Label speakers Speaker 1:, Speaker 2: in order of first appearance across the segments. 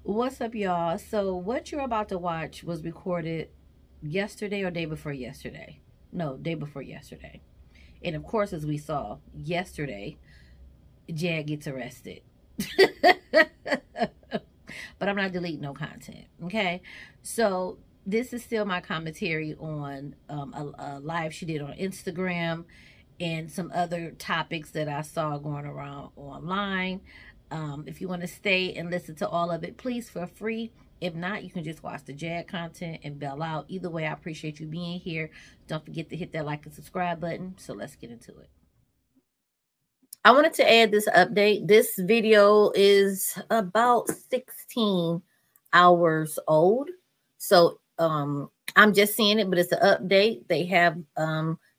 Speaker 1: What's up, y'all? So what you're about to watch was recorded yesterday or day before yesterday. No, day before yesterday. And of course, as we saw yesterday, Jag gets arrested. But I'm not deleting no content, okay? So this is still my commentary on a live she did on Instagram and some other topics that I saw going around online. If you want to stay and listen to all of it, please feel free. If not, you can just watch the Jag content and bail out. Either way, I appreciate you being here. Don't forget to hit that like and subscribe button. So let's get into it. I wanted to add this update. This video is about 16 hours old. So I'm just seeing it, but it's an update. They have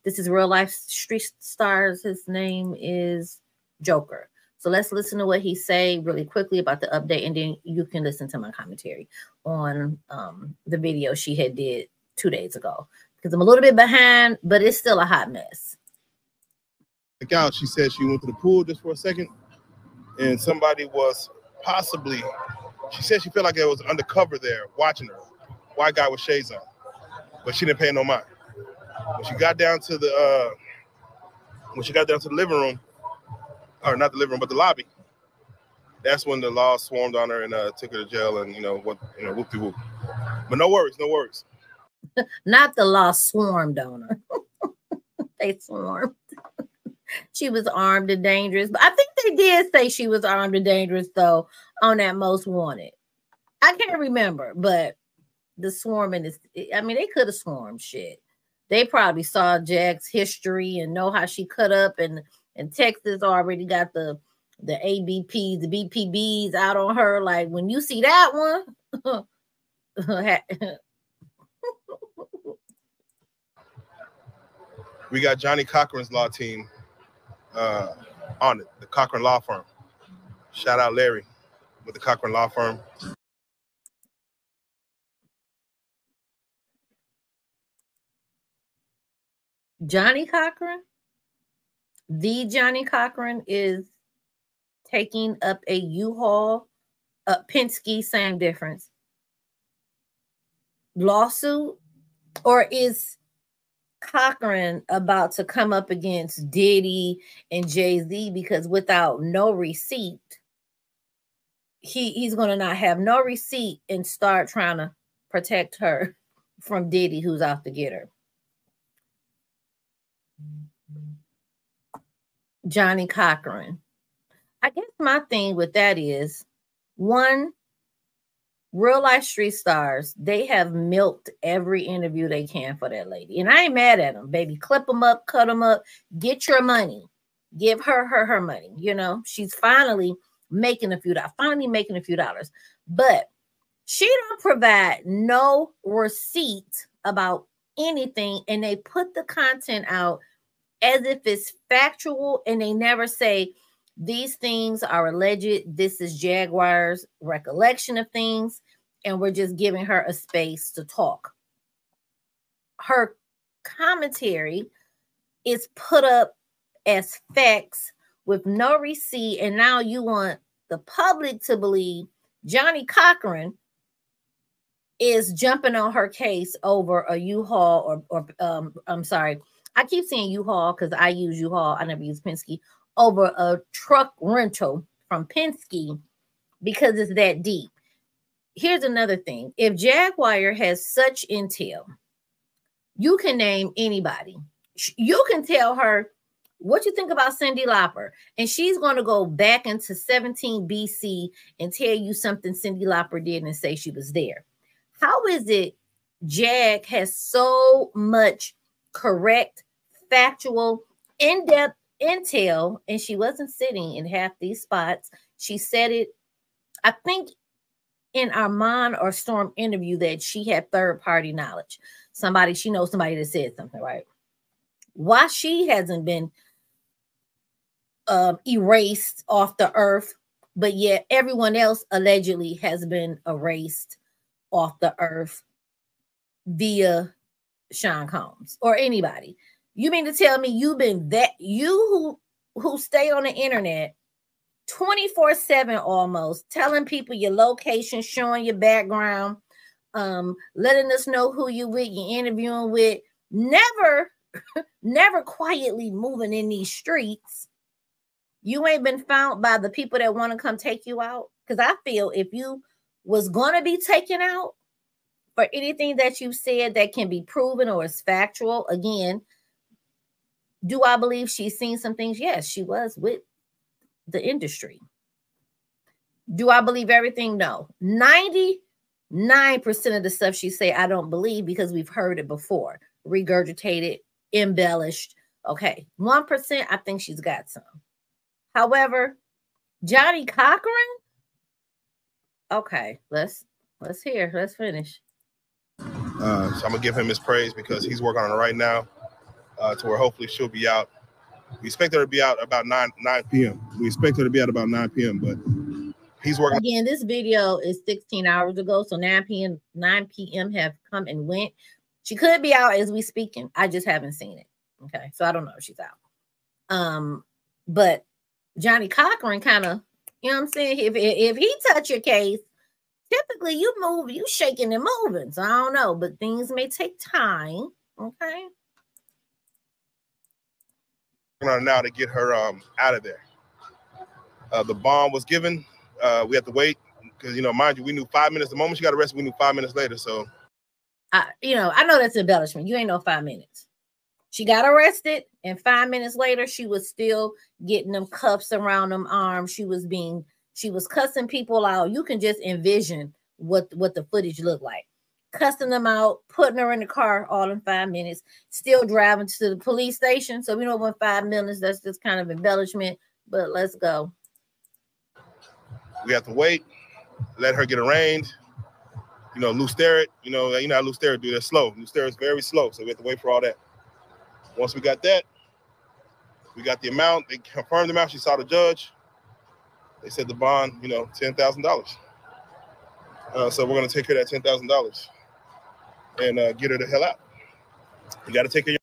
Speaker 1: this is real life street stars. His name is Joker. So let's listen to what he say really quickly about the update, and then you can listen to my commentary on the video she had did 2 days ago, because I'm a little bit behind, but it's still a hot mess.
Speaker 2: Out, she said she went to the pool just for a second, and somebody was possibly, she said she felt like it was undercover there watching her. White guy with shades on, but she didn't pay no mind. When she got down to the living room, or not the living room, but the lobby, that's when the law swarmed on her and took her to jail, and whoop-de-whoop. But no worries, no worries.
Speaker 1: Not the law swarmed on her. They swarmed. She was armed and dangerous. But I think they did say she was armed and dangerous, though, on that Most Wanted. I can't remember, but the swarming is, I mean, they could have swarmed shit. They probably saw Jag's history and know how she cut up, and Texas already got the ABPs, the BPBs out on her. Like, when you see that one,
Speaker 2: we got Johnnie Cochran's law team on it, the Cochran Law Firm. Shout out Larry with the Cochran Law Firm.
Speaker 1: Johnnie Cochran, the Johnnie Cochran, is taking up a U-Haul, Penske, same difference, lawsuit, or is Cochran about to come up against Diddy and Jay-Z? Because without no receipt, he's going to not have no receipt and start trying to protect her from Diddy, who's out to get her. Johnnie Cochran. I guess my thing with that is, one, real life street stars, they have milked every interview they can for that lady. And I ain't mad at them, baby. Clip them up, cut them up, get your money. Give her money. You know, she's finally making a few dollars. But she don't provide no receipt about anything, and they put the content out as if it's factual, and they never say these things are alleged. This is Jaguar's recollection of things, and we're just giving her a space to talk. Her commentary is put up as facts with no receipt, and now you want the public to believe Johnnie Cochran is jumping on her case over a U-Haul, or I'm sorry, I keep saying U-Haul because I use U-Haul. I never use Penske. Over a truck rental from Penske, because it's that deep. Here's another thing. If Jaguar has such intel, you can name anybody. You can tell her what you think about Cyndi Lauper, and she's going to go back into 17 BC and tell you something Cyndi Lauper did and say she was there. How is it Jag has so much correct, factual, in-depth intel, and she wasn't sitting in half these spots? She said it, I think, in Armand or Storm interview, that she had third-party knowledge. She knows somebody that said something, right? Why she hasn't been erased off the earth, but yet everyone else allegedly has been erased off the earth via Sean Combs or anybody. You mean to tell me you've been that, you who stay on the internet 24/7 almost, telling people your location, showing your background, letting us know who you with, you're interviewing with, never quietly moving in these streets. You ain't been found by the people that want to come take you out. Because I feel if you was going to be taken out for anything that you said that can be proven or is factual, again, do I believe she's seen some things? Yes, she was with the industry. Do I believe everything? No. 99% of the stuff she say, I don't believe, because we've heard it before, regurgitated, embellished. Okay, 1%, I think she's got some. However, Johnnie Cochran. Okay, let's finish.
Speaker 2: So I'm gonna give him his praise because he's working on it right now, to where hopefully she'll be out. We expect her to be out about 9 p.m. We expect her to be out about 9 p.m. But he's working.
Speaker 1: Again, this video is 16 hours ago, so 9 p.m. have come and went. She could be out as we speaking. I just haven't seen it. Okay, so I don't know if she's out. But Johnnie Cochran kind of, you know what I'm saying? If he touch your case, typically you move, you shaking and moving. So I don't know, but things may take time. Okay.
Speaker 2: On now to get her out of there. The bond was given. We had to wait because, mind you, we knew 5 minutes. The moment she got arrested, we knew 5 minutes later. So,
Speaker 1: I know that's embellishment. You ain't know 5 minutes. She got arrested, and 5 minutes later, she was still getting them cuffs around them arms. She was cussing people out. You can just envision what the footage looked like. Cussing them out, putting her in the car all in 5 minutes, still driving to the police station. So we know when 5 minutes, that's just kind of embellishment, but let's go.
Speaker 2: We have to wait, let her get arraigned. Lou Sterrett, you know how Lou Sterrett do. They're slow. Lou Sterrett's very slow, so we have to wait for all that. Once we got that, we got the amount. They confirmed the amount. She saw the judge. They said the bond, $10,000. So we're going to take her that $10,000 and get her the hell out. You got to take her.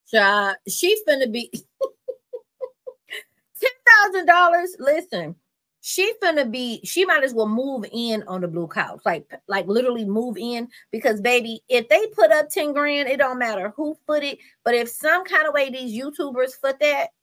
Speaker 1: She's finna be $10,000. Listen, she might as well move in on the blue couch, like literally move in, because baby, if they put up 10 grand, it don't matter who foot it. But if some kind of way these YouTubers foot that,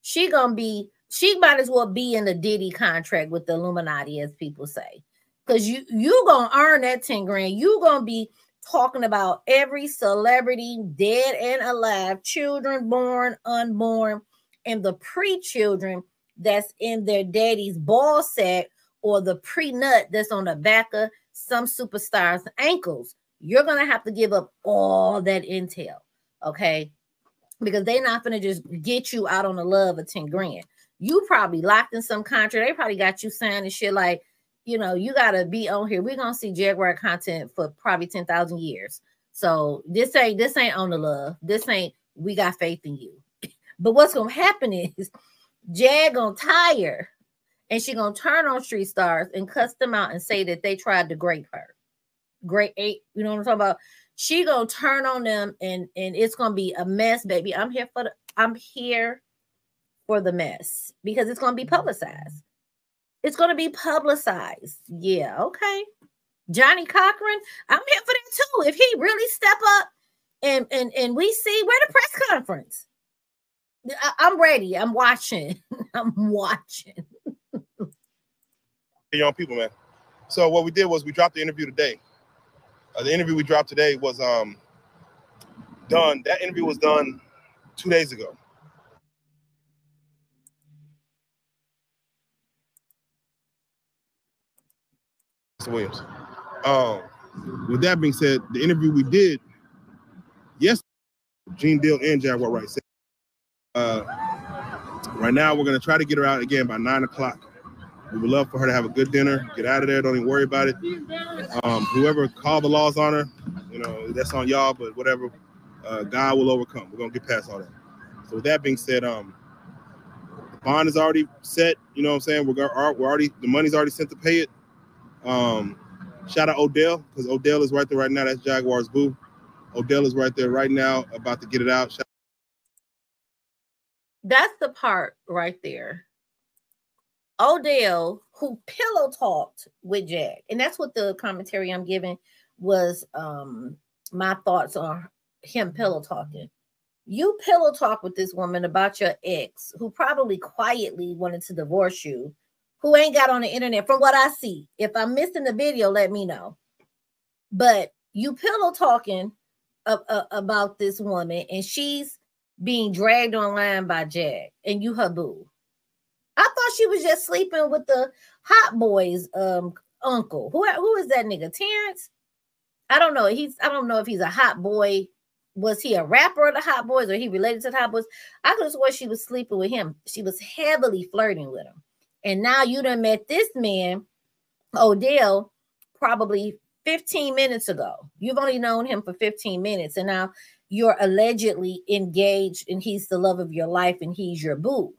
Speaker 1: she might as well be in the Diddy contract with the Illuminati, as people say, because you gonna earn that 10 grand. You gonna be talking about every celebrity, dead and alive, children born, unborn, and the pre-children that's in their daddy's ball sack, or the pre-nut that's on the back of some superstars' ankles. You're going to have to give up all that intel, okay? Because they're not going to just get you out on the love of 10 grand. You probably locked in some contract. They probably got you signing shit like, you got to be on here. We're going to see Jaguar content for probably 10,000 years. So this ain't on the love. This ain't, we got faith in you. But what's going to happen is Jag gonna tire, and she gonna turn on street stars and cuss them out and say that they tried to grape her. You know what I'm talking about? She gonna turn on them, and it's gonna be a mess, baby. I'm here for the mess, because it's gonna be publicized. It's gonna be publicized. Yeah, okay. Johnnie Cochran, I'm here for that too. If he really step up and we see, where the press conference. I'm ready. I'm watching. I'm watching.
Speaker 2: Young people, man. So what we did was we dropped the interview today. The interview we dropped today was done. That interview was done 2 days ago. Mr. Williams. With that being said, the interview we did yesterday, Gene Deal and Jaguar Wright. Right now, we're going to try to get her out again by 9 o'clock. We would love for her to have a good dinner, get out of there, don't even worry about it. Whoever called the laws on her, that's on y'all, but whatever, God will overcome. We're going to get past all that. So with that being said, the bond is already set, you know what I'm saying? The money's already sent to pay it. Shout out Odell, because Odell is right there right now. That's Jaguar's boo. Odell is right there right now, about to get it out.
Speaker 1: That's the part right there Odell, who pillow talked with Jag, and that's what the commentary I'm giving was my thoughts on him pillow talking. You pillow talk with this woman about your ex, who probably quietly wanted to divorce you, who ain't got on the internet, from what I see. If I'm missing the video, let me know. But you pillow talking about this woman, and she's being dragged online by Jag, and you her boo. I thought she was just sleeping with the Hot Boys uncle. Who is that nigga? Terrence? I don't know. I don't know if he's a Hot Boy. Was he a rapper of the Hot Boys, or he related to the Hot Boys? I could have sworn she was sleeping with him. She was heavily flirting with him. And now you done met this man, Odell, probably 15 minutes ago. You've only known him for 15 minutes, and now you're allegedly engaged, and he's the love of your life, and he's your boo.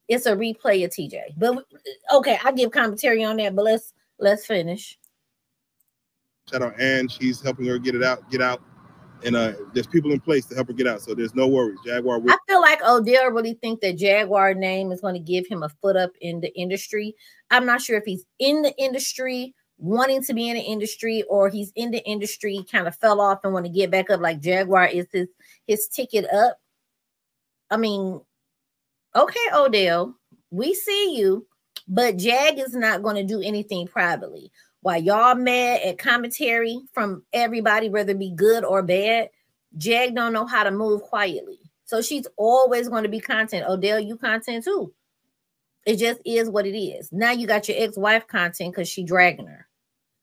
Speaker 1: It's a replay of TJ. But okay, I give commentary on that, but let's finish.
Speaker 2: Shout out Ann, she's helping her get out. And there's people in place to help her get out, so there's no worries. Jaguar.
Speaker 1: I feel like Odell really think that Jaguar name is going to give him a foot up in the industry. I'm not sure if he's in the industry, wanting to be in the industry, or he's in the industry, kind of fell off and want to get back up. Like Jaguar is his ticket up. I mean, okay, Odell, we see you, but Jag is not going to do anything privately. While y'all mad at commentary from everybody, whether it be good or bad, Jag don't know how to move quietly. So she's always going to be content. Odell, you content too. It just is what it is. Now you got your ex-wife content because she dragging her.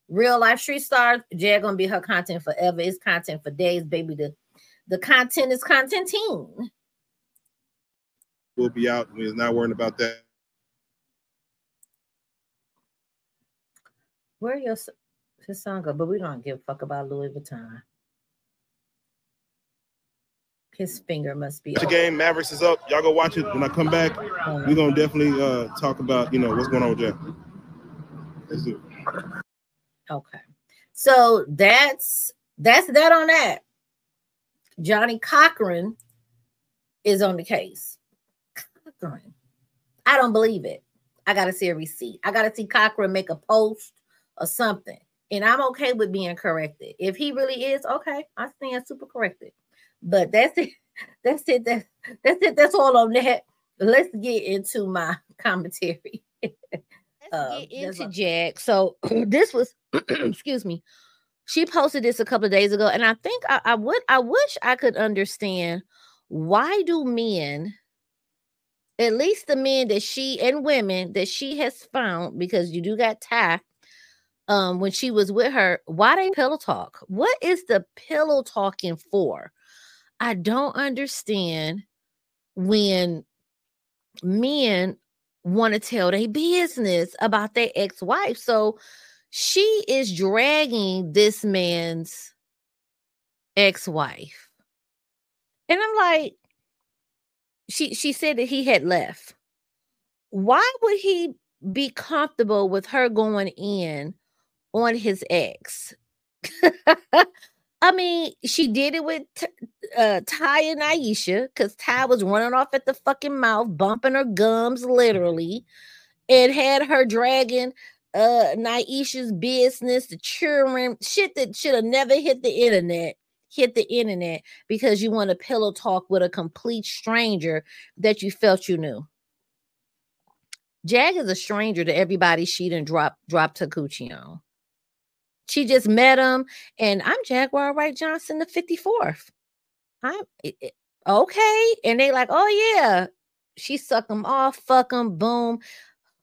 Speaker 1: Real life street stars, Jag gonna be her content forever. It's content for days, baby. The content is contenting.
Speaker 2: We'll be out. We're not worrying about that.
Speaker 1: Where his song go? But we don't give a fuck about Louis Vuitton. His finger must be.
Speaker 2: The game Mavericks is up. Y'all go watch it. When I come back, we're gonna definitely talk about what's going on with Jack. Let's do it.
Speaker 1: Okay, so that's that on that. Johnnie Cochran is on the case. Cochran, I don't believe it. I gotta see a receipt. I gotta see Cochran make a post or something, and I'm okay with being corrected. If he really is, okay, I stand super corrected. But that's it. That's it. That's it. That's all on that. Let's get into my commentary. Let's get into Jag. So this was, excuse me. She posted this a couple of days ago, and I think I wish I could understand, why do men, at least the men that she and women that she has found, because you do got Ty, when she was with her, why they pillow talk? What is the pillow talking for? I don't understand when men want to tell their business about their ex-wife. So she is dragging this man's ex-wife. And I'm like, she said that he had left. Why would he be comfortable with her going in on his ex? I mean, she did it with Ty and Aisha, because Ty was running off at the fucking mouth, bumping her gums literally, and had her dragging Naisha's business, the children, shit that should have never hit the internet because you want to pillow talk with a complete stranger that you felt you knew. Jag is a stranger to everybody she done dropped her coochie on. She just met him, and I'm Jaguar Wright Johnson, the 54th. I'm okay. And they like, oh yeah. She suck him off, fuck him, boom.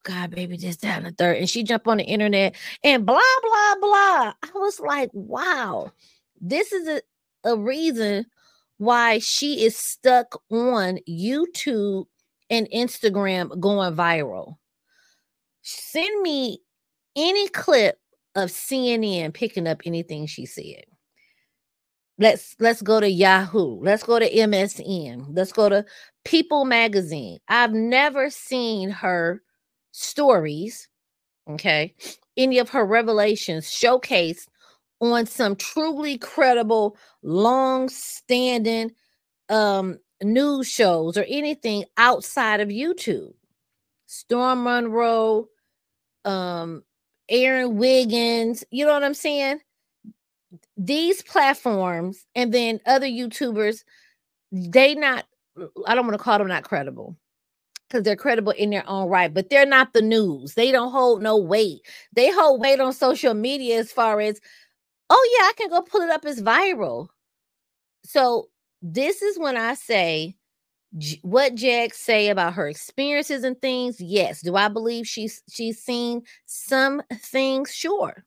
Speaker 1: God, baby, this, that, and the third. And she jumped on the internet and blah, blah, blah. I was like, wow, this is a reason why she is stuck on YouTube and Instagram going viral. Send me any clip of CNN picking up anything she said. Let's go to Yahoo. Let's go to MSN. Let's go to People Magazine. I've never seen her stories, okay, any of her revelations showcased on some truly credible, long-standing news shows or anything outside of YouTube. Storm Monroe, Aaron Wiggins, you know what I'm saying? These platforms and then other YouTubers, I don't want to call them not credible because they're credible in their own right, but they're not the news. They don't hold no weight. They hold weight on social media as far as, oh yeah, I can go pull it up as viral. So this is when I say what Jag say about her experiences and things. Yes. Do I believe she's seen some things? Sure.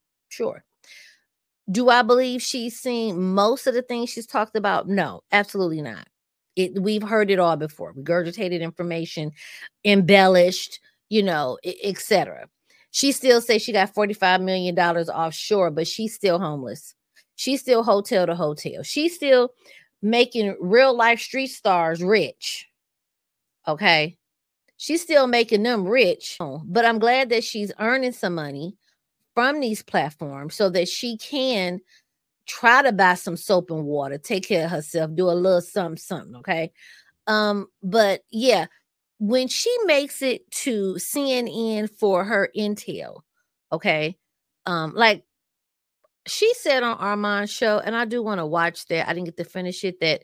Speaker 1: Do I believe she's seen most of the things she's talked about? No, absolutely not. We've heard it all before. Regurgitated information, embellished, etc. She still says she got $45 million offshore, but she's still homeless. She's still hotel to hotel. She's still making real life street stars rich. Okay. She's still making them rich, but I'm glad that she's earning some money from these platforms so that she can try to buy some soap and water, take care of herself, do a little something. Okay. But yeah, when she makes it to CNN for her intel, okay. Like she said on Armand's show, and I do want to watch that. I didn't get to finish it. That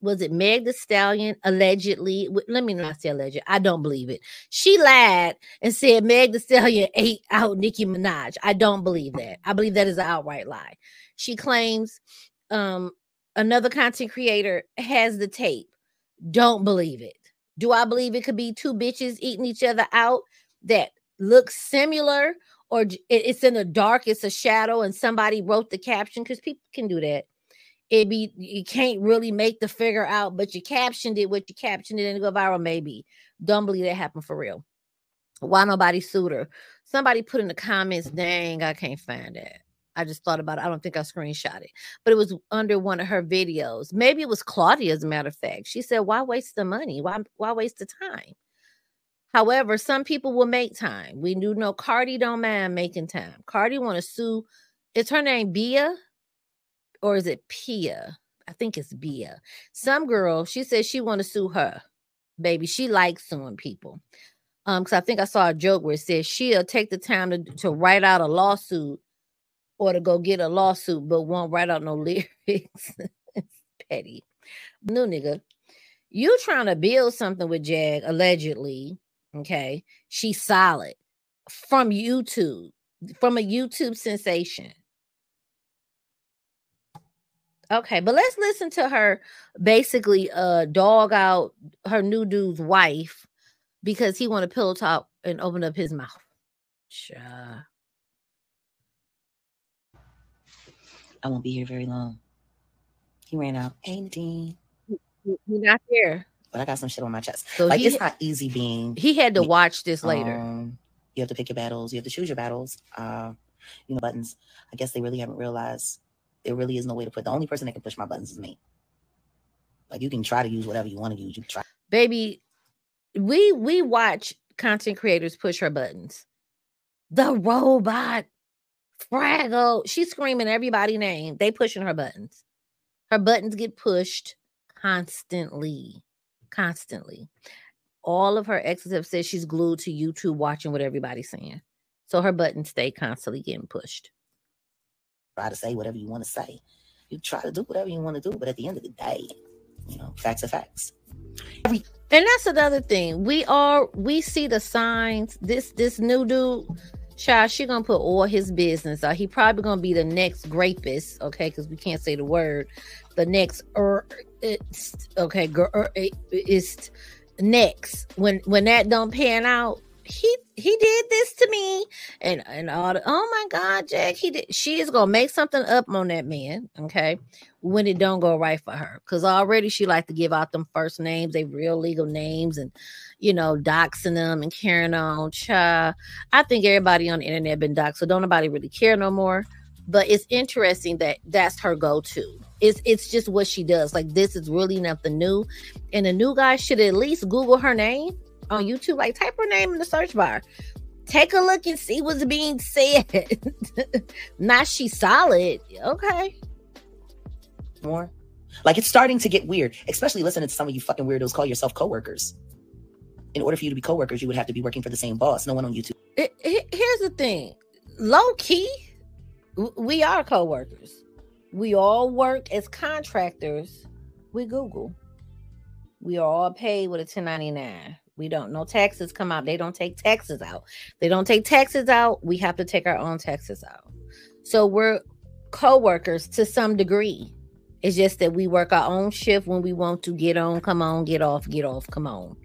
Speaker 1: was it. Meg Thee Stallion allegedly. Let me not say alleged. I don't believe it. She lied and said Meg Thee Stallion ate out Nicki Minaj. I don't believe that. I believe that is an outright lie. She claims another content creator has the tape. Don't believe it. Do I believe it could be two bitches eating each other out that look similar, or it's in the dark, it's a shadow, and somebody wrote the caption? Because people can do that. You can't really make the figure out, but you captioned it what you captioned it and it go viral. Maybe. Don't believe that happened for real. Why nobody sued her? Somebody put in the comments, dang, I can't find that. I just thought about it. I don't think I screenshot it, but it was under one of her videos. Maybe it was Claudia, as a matter of fact. She said, why waste the money? Why waste the time? However, some people will make time. We do know Cardi don't mind making time. Cardi want to sue. Is her name Bia? Or is it Pia? I think it's Bia. Some girl, she says she want to sue her. Baby, she likes suing people. Because I think I saw a joke where it says she'll take the time to write out a lawsuit or to go get a lawsuit, but won't write out no lyrics. It's petty. No, nigga. You trying to build something with Jag, allegedly. Okay. She's solid. From YouTube. From a YouTube sensation. Okay, but let's listen to her basically dog out her new dude's wife because he want to pillow talk and open up his mouth. Sure.
Speaker 3: I won't be here very long. He ran out. Hey, Nadine.
Speaker 1: He's not there.
Speaker 3: But I got some shit on my chest.
Speaker 1: So
Speaker 3: like, it's not easy being...
Speaker 1: He had to watch this later.
Speaker 3: You have to pick your battles. You have to choose your battles. Buttons. I guess they really haven't realized there really is no way to put... The only person that can push my buttons is me. Like, you can try to use whatever you want to use. You can try.
Speaker 1: Baby, we watch content creators push her buttons. The robot, Fraggle. She's screaming everybody's name. They pushing her buttons. Her buttons get pushed constantly. All of her exes have said she's glued to YouTube watching what everybody's saying. So her buttons stay constantly getting pushed.
Speaker 3: Try to say whatever you want to say. You try to do whatever you want to do, but at the end of the day, facts are facts.
Speaker 1: And that's another thing. We see the signs. This new dude, child, she gonna put all his business out. He probably gonna be the next rapist, okay? Because we can't say the word. The next is next. When that don't pan out, he did this to me and all the, oh my God, Jack, she is gonna make something up on that man, okay, when it don't go right for her, because already she like to give out them first names, they real legal names, and doxing them and carrying on. Child, I think everybody on the internet been doxed, so don't nobody really care no more. But it's interesting that that's her go-to. It's just what she does. Like, this is really nothing new, and the new guy should at least Google her name on YouTube. Like, type her name in the search bar, take a look and see what's being said. Not she's solid. Okay.
Speaker 3: More like, it's starting to get weird, especially listening to some of you fucking weirdos call yourself coworkers. in order for you to be coworkers, you would have to be working for the same boss. No one on YouTube.
Speaker 1: Here's the thing. Low key, we are coworkers. We all work as contractors with Google. We are all paid with a 1099. We don't, no taxes come out. They don't take taxes out. They don't take taxes out. We have to take our own taxes out. So we're co-workers to some degree. It's just that we work our own shift when we want to. Get on, come on, get off, come on.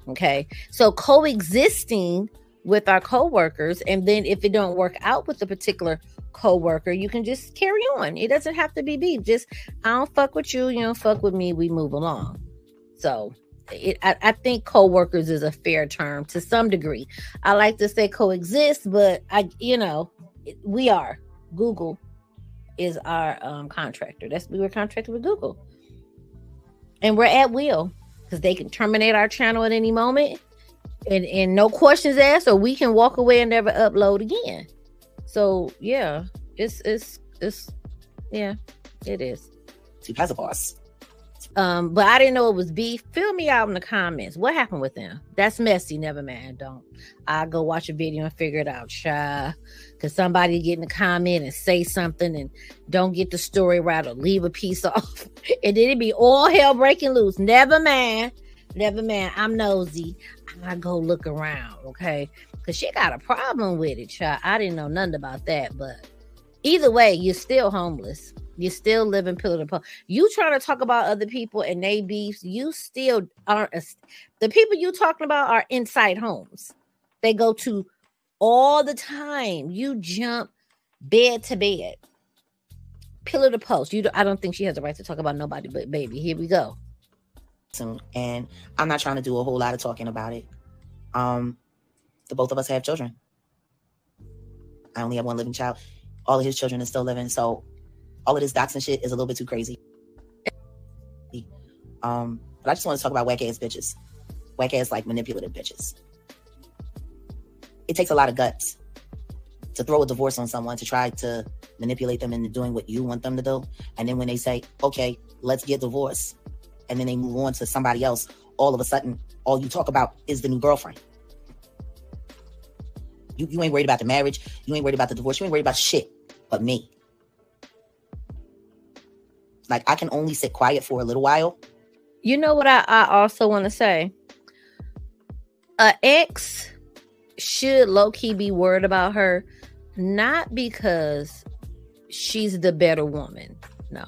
Speaker 1: Okay. So coexisting with our co-workers, and then if it don't work out with a particular co-worker, you can just carry on. It doesn't have to be beef. Just, I don't fuck with you, you don't fuck with me, we move along. So I think co-workers is a fair term to some degree. I like to say coexist, but we are. Google is our contractor. We were contracted with Google. And we're at will, because they can terminate our channel at any moment. And no questions asked, or we can walk away and never upload again. So yeah, it is.
Speaker 3: As a boss.
Speaker 1: But I didn't know it was beef. Fill me out in the comments. What happened with them? That's messy. Never mind. Don't. I'll go watch a video and figure it out. Because somebody get in the comment and say something and don't get the story right or leave a piece off. And then it'd be all hell breaking loose. Never mind. I'm nosy. I go look around. Okay. Because she got a problem with it, child. I didn't know nothing about that. But either way, you're still homeless. You still living pillar to post. You trying to talk about other people and they beefs. You still aren't. The people you talking about are inside homes. They go to all the time. You jump bed to bed, pillar to post. I don't think she has the right to talk about nobody but baby. Here we go.
Speaker 3: And I'm not trying to do a whole lot of talking about it. The both of us have children. I only have one living child. All of his children are still living. So all of this doxing shit is a little bit too crazy. But I just want to talk about whack ass bitches. Whack ass, like, manipulative bitches. It takes a lot of guts to throw a divorce on someone, to try to manipulate them into doing what you want them to do. And then when they say, okay, let's get divorced, and then they move on to somebody else, all of a sudden, all you talk about is the new girlfriend. You ain't worried about the marriage. You ain't worried about the divorce. You ain't worried about shit but me. Like, I can only sit quiet for a little while.
Speaker 1: You know what I also want to say? An ex should low-key be worried about her, not because she's the better woman. No.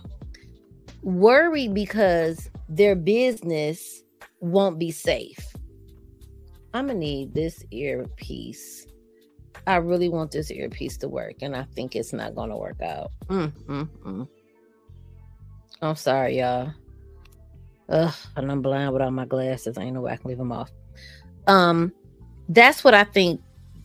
Speaker 1: Worried because their business won't be safe. I'm going to need this earpiece. I really want this earpiece to work, and I think it's not going to work out. I'm sorry, y'all. And I'm blind without my glasses. Ain't no way I can leave them off. That's what I think.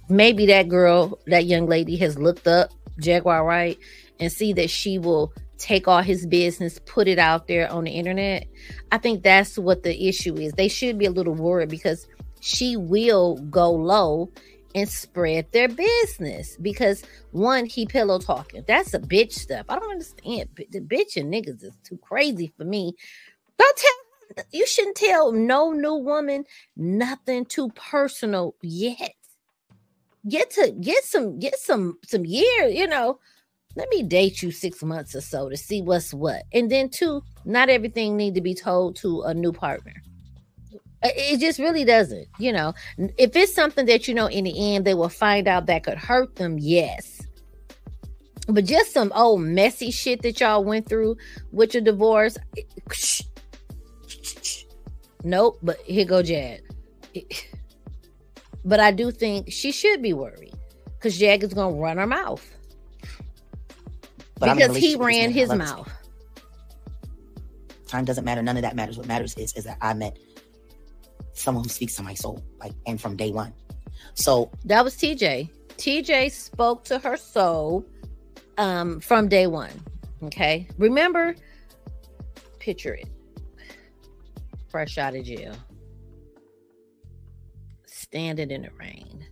Speaker 1: Maybe that girl, that young lady, has looked up Jaguar Wright and see that she will take all his business, put it out there on the internet. I think that's what the issue is. They should be a little worried because she will go low and spread their business, because one, he pillow talking. That's a bitch stuff. I don't understand. The bitch and niggas is too crazy for me. You shouldn't tell no new woman nothing too personal yet. Get some years, let me date you 6 months or so to see what's what. And then two, not everything need to be told to a new partner. It just really doesn't, If it's something that, in the end, they will find out that could hurt them, yes. But just some old messy shit that y'all went through with your divorce. Nope, but here go Jag. But I do think she should be worried, because Jag is going to run her mouth. But because he ran his mouth.
Speaker 3: Time doesn't matter. None of that matters. What matters is that I met someone who speaks to my soul, and from day one. So
Speaker 1: that was TJ. TJ spoke to her soul from day one. Okay. Remember, picture it. Fresh out of jail. Standing in the rain.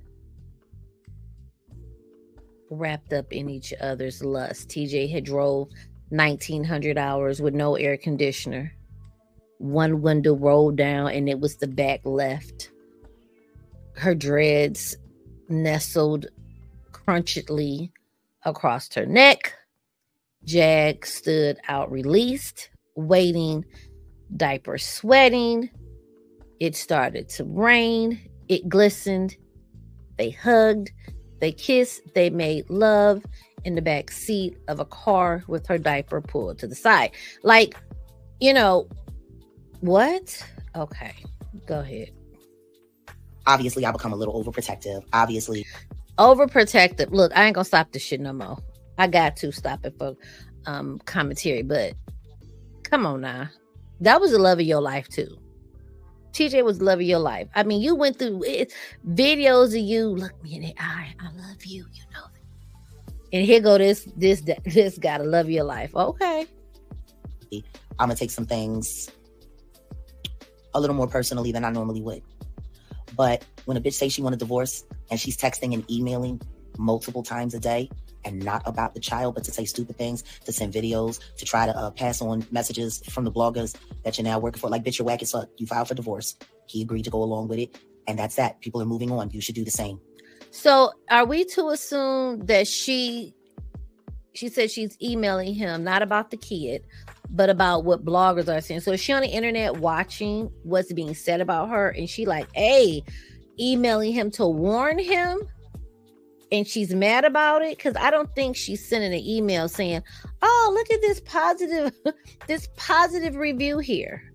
Speaker 1: Wrapped up in each other's lust. TJ had drove 1,900 hours with no air conditioner. One window rolled down and it was the back left. her dreads nestled crunchedly across her neck. Jag stood out released, waiting, diaper sweating. It started to rain. It glistened. They hugged. They kissed. They made love in the back seat of a car with her diaper pulled to the side. Like, you know, what? Okay, go ahead.
Speaker 3: Obviously, I become a little overprotective. Obviously.
Speaker 1: Overprotective. Look, I ain't gonna stop this shit no more. I got to stop it for commentary, but come on now. That was the love of your life too. TJ was the love of your life. I mean, you went through videos of you, look me in the eye, I love you, you know. And here go this guy to love your life. Okay.
Speaker 3: I'm gonna take some things a little more personally than I normally would. But when a bitch says she want a divorce and she's texting and emailing multiple times a day and not about the child, but to say stupid things, to send videos, to try to pass on messages from the bloggers that you're now working for, like, bitch, you're whack as fuck. You filed for divorce. He agreed to go along with it. And that's that. People are moving on. You should do the same.
Speaker 1: So are we to assume that she said she's emailing him, not about the kid, but about what bloggers are saying? So is she on the internet watching what's being said about her? And she like, hey, emailing him to warn him? And she's mad about it? Because I don't think she's sending an email saying, oh, look at this positive review here.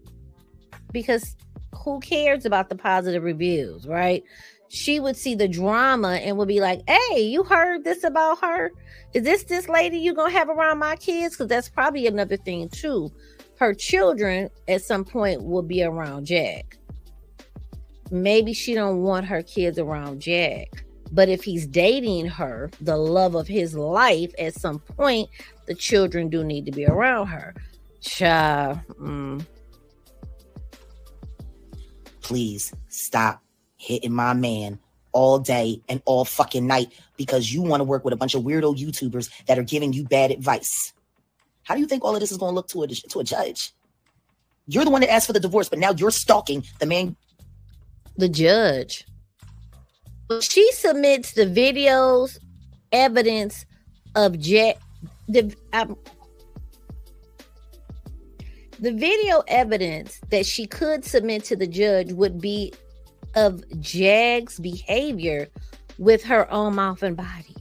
Speaker 1: Because who cares about the positive reviews, right? She would see the drama and would be like, hey, you heard this about her? Is this lady you gonna have around my kids? Because that's probably another thing too. Her children at some point will be around Jag. Maybe she don't want her kids around Jag. But if he's dating her, the love of his life, at some point, the children do need to be around her.
Speaker 3: Please stop hitting my man all day and all fucking night because you want to work with a bunch of weirdo YouTubers that are giving you bad advice. How do you think all of this is going to look to a judge? You're the one that asked for the divorce, but now you're stalking the man.
Speaker 1: The judge. She submits the videos, evidence of the video evidence that she could submit to the judge would be of Jag's behavior with her own mouth and body.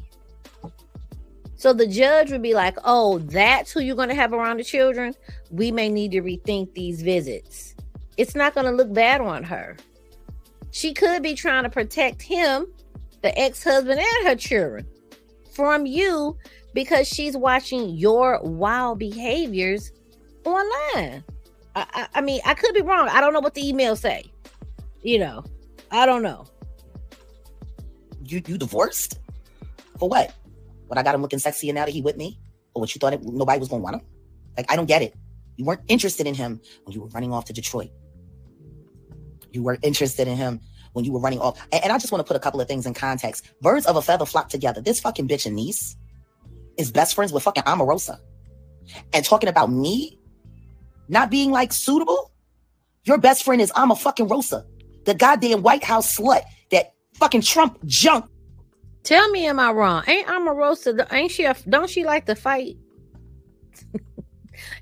Speaker 1: So the judge would be like, oh, that's who you're going to have around the children? We may need to rethink these visits. It's not going to look bad on her. She could be trying to protect him, the ex-husband, and her children from you because she's watching your wild behaviors online. I mean, I could be wrong. I don't know what the emails say. You know, I don't know.
Speaker 3: You divorced? For what? What, I got him looking sexy and now that he with me? Or what, you thought nobody was going to want him? Like, I don't get it. You weren't interested in him when you were running off to Detroit. You were interested in him when you were running off. And I just want to put a couple of things in context. Birds of a feather flock together. This fucking bitch and niece is best friends with fucking Omarosa. And talking about me not being like suitable. Your best friend is fucking Rosa, the goddamn White House slut that fucking Trump junked.
Speaker 1: Tell me, am I wrong? Ain't Omarosa, ain't she, don't she like to fight?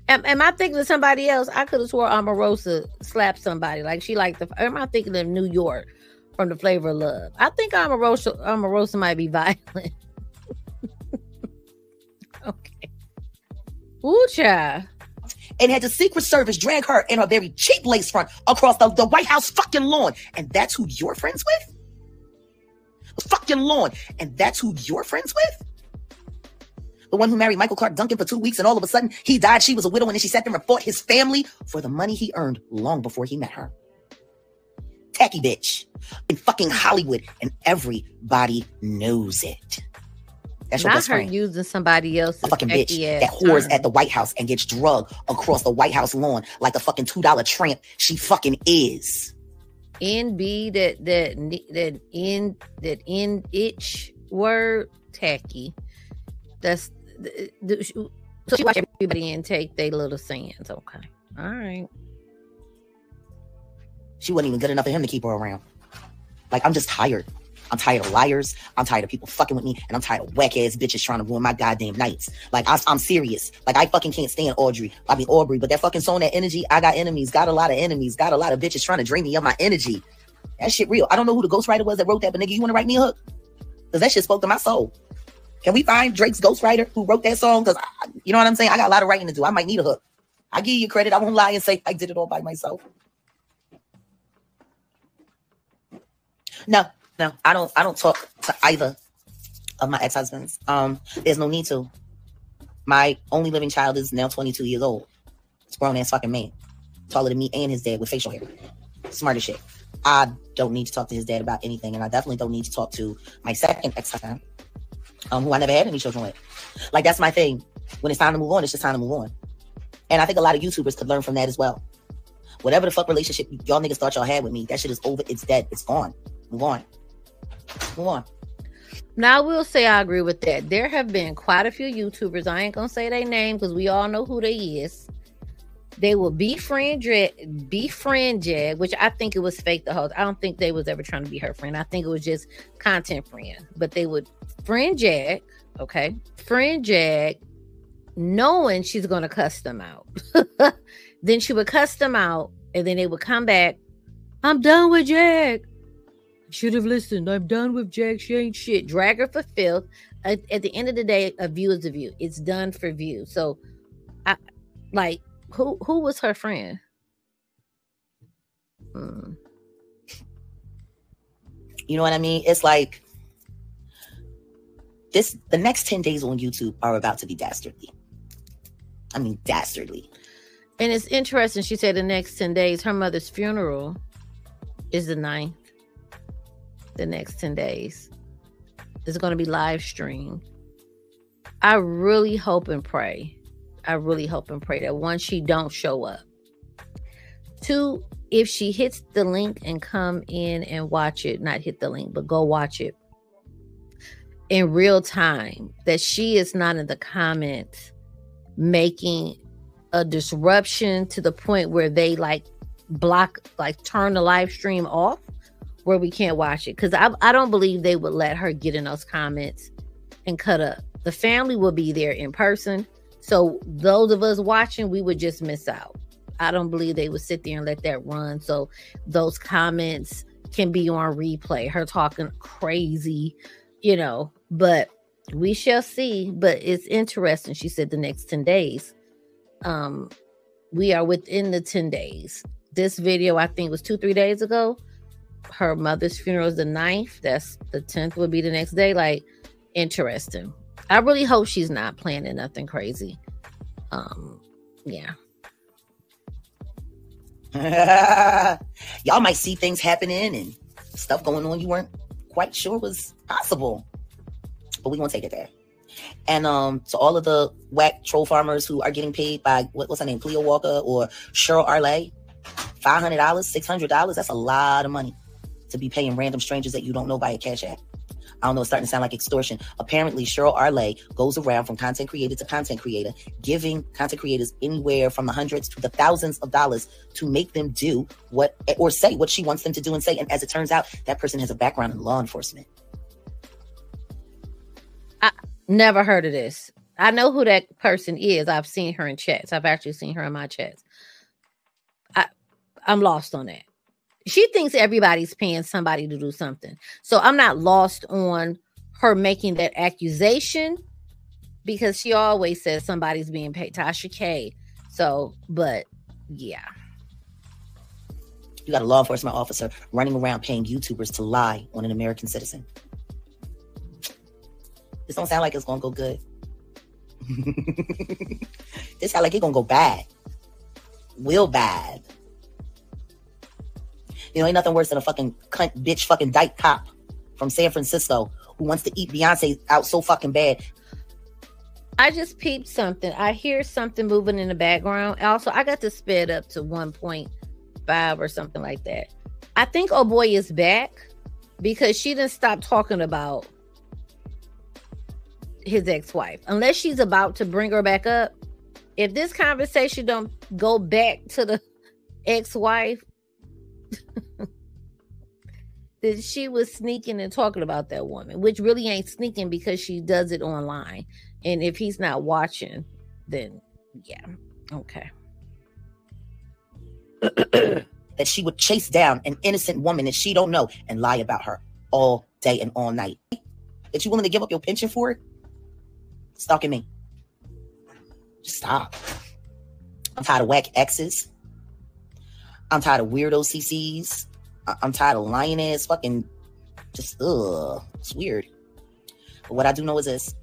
Speaker 1: Am I thinking of somebody else? I could have swore Omarosa slapped somebody. Like she liked to, am I thinking of New York from The Flavor of Love? I think Omarosa might be violent. Okay. Ooh, child.
Speaker 3: And had the Secret Service drag her in her very cheap lace front across the White House fucking lawn. And that's who you're friends with? The fucking lawn. And that's who you're friends with? The one who married Michael Clark Duncan for 2 weeks and all of a sudden he died. She was a widow and then she sat there and fought his family for the money he earned long before he met her. Tacky bitch. In fucking Hollywood. And everybody knows it. That's your best friend.
Speaker 1: Not her using somebody else's
Speaker 3: a fucking bitch that whores at the White House and gets drugged across the White House lawn like a fucking $2 tramp she fucking is.
Speaker 1: NB that in itch word tacky. That's so she watch everybody and take their little sands. Okay, all right.
Speaker 3: She wasn't even good enough for him to keep her around. Like, I'm just tired. I'm tired of liars. I'm tired of people fucking with me. And I'm tired of whack-ass bitches trying to ruin my goddamn nights. Like, I'm serious. Like, I fucking can't stand Aubrey. But that fucking song, That Energy, I got enemies. Got a lot of enemies. Got a lot of bitches trying to drain me of my energy. That shit real. I don't know who the ghostwriter was that wrote that, but nigga, you want to write me a hook? Because that shit spoke to my soul. Can we find Drake's ghostwriter who wrote that song? Because, you know what I'm saying? I got a lot of writing to do. I might need a hook. I give you credit. I won't lie and say I did it all by myself. No, I don't talk to either of my ex-husbands. There's no need to. My only living child is now 22 years old. It's a grown-ass fucking man. Taller than me and his dad with facial hair. Smart as shit. I don't need to talk to his dad about anything, and I definitely don't need to talk to my second ex-husband, who I never had any children with. Like, that's my thing. When it's time to move on, it's just time to move on. And I think a lot of YouTubers could learn from that as well. Whatever the fuck relationship y'all niggas thought y'all had with me, that shit is over. It's dead. It's gone. Move on. Move on.
Speaker 1: Now, I will say I agree with that. There have been quite a few YouTubers. I ain't going to say their name because we all know who they is. They will befriend Jag, which I think it was fake the whole. I don't think they was ever trying to be her friend. I think it was just content friend. But they would friend Jag, okay? Friend Jag, knowing she's going to cuss them out. Then she would cuss them out, and then they would come back. I'm done with Jag. Should have listened. I'm done with Jag. She ain't shit. Drag her for filth. At the end of the day, a view is a view. It's done for view. So, who was her friend?
Speaker 3: You know what I mean? It's like the next 10 days on YouTube are about to be dastardly. I mean, dastardly.
Speaker 1: And it's interesting. She said the next 10 days, her mother's funeral is the 9th. The next 10 days. It's going to be live streamed. I really hope and pray. That one, she don't show up. 2, if she hits the link and come in and watch it, not hit the link, but go watch it in real time, that she is not in the comments making a disruption to the point where they turn the live stream off where we can't watch it. Because I don't believe they would let her get in those comments and cut up. The family will be there in person. So those of us watching, we would just miss out. I don't believe they would sit there and let that run. So those comments can be on replay. Her talking crazy, but we shall see. But it's interesting. She said the next 10 days. We are within the 10 days. This video, I think, was 2-3 days ago. Her mother's funeral is the 9th. That's the 10th would be the next day. Like, interesting. I really hope she's not planning nothing crazy. Yeah.
Speaker 3: Y'all might see things happening and stuff going on you weren't quite sure was possible. But we won't take it there. And to all of the whack troll farmers who are getting paid by, what's her name, Cleo Walker or Cheryl Arlay, $500, $600, that's a lot of money to be paying random strangers that you don't know by a Cash App. I don't know, it's starting to sound like extortion. Apparently, Cheryl Arlay goes around from content creator to content creator, giving content creators anywhere from the hundreds to the thousands of dollars to make them do what, or say what she wants them to do and say. And as it turns out, that person has a background in law enforcement.
Speaker 1: I never heard of this. I know who that person is. I've seen her in chats. I've actually seen her in my chats. I'm lost on that. She thinks everybody's paying somebody to do something. So I'm not lost on her making that accusation because she always says somebody's being paid. Tasha K. So, but yeah.
Speaker 3: You got a law enforcement officer running around paying YouTubers to lie on an American citizen. This don't sound like it's going to go good. This sound like it's going to go bad. Real bad. Ain't nothing worse than a fucking cunt, bitch, fucking dyke cop from San Francisco who wants to eat Beyonce out so fucking bad.
Speaker 1: I just peeped something. I hear something moving in the background. Also, I got to sped up to 1.5 or something like that. I think oh boy is back because she didn't stop talking about his ex-wife. Unless she's about to bring her back up. If this conversation don't go back to the ex-wife, that she was sneaking and talking about that woman, which really ain't sneaking because she does it online. And if he's not watching, then yeah, okay.
Speaker 3: That she would chase down an innocent woman that she don't know and lie about her all day and all night. That you willing to give up your pension for it? Stalking me. Just stop. I'm tired of whack exes. I'm tired of weirdo CCs. I'm tired of lying ass fucking just it's weird. But what I do know is this.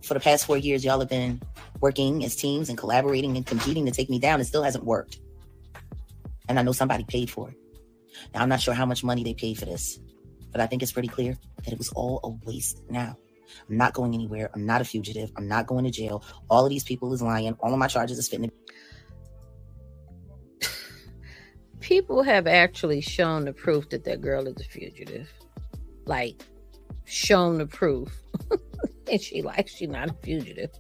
Speaker 3: For the past 4 years, y'all have been working as teams and collaborating and competing to take me down. It still hasn't worked. And I know somebody paid for it. Now, I'm not sure how much money they paid for this, but I think it's pretty clear that it was all a waste now. I'm not going anywhere. I'm not a fugitive. I'm not going to jail. All of these people is lying. All of my charges is fitting.
Speaker 1: People have actually shown the proof that that girl is a fugitive. Like, shown the proof. And she's not a fugitive.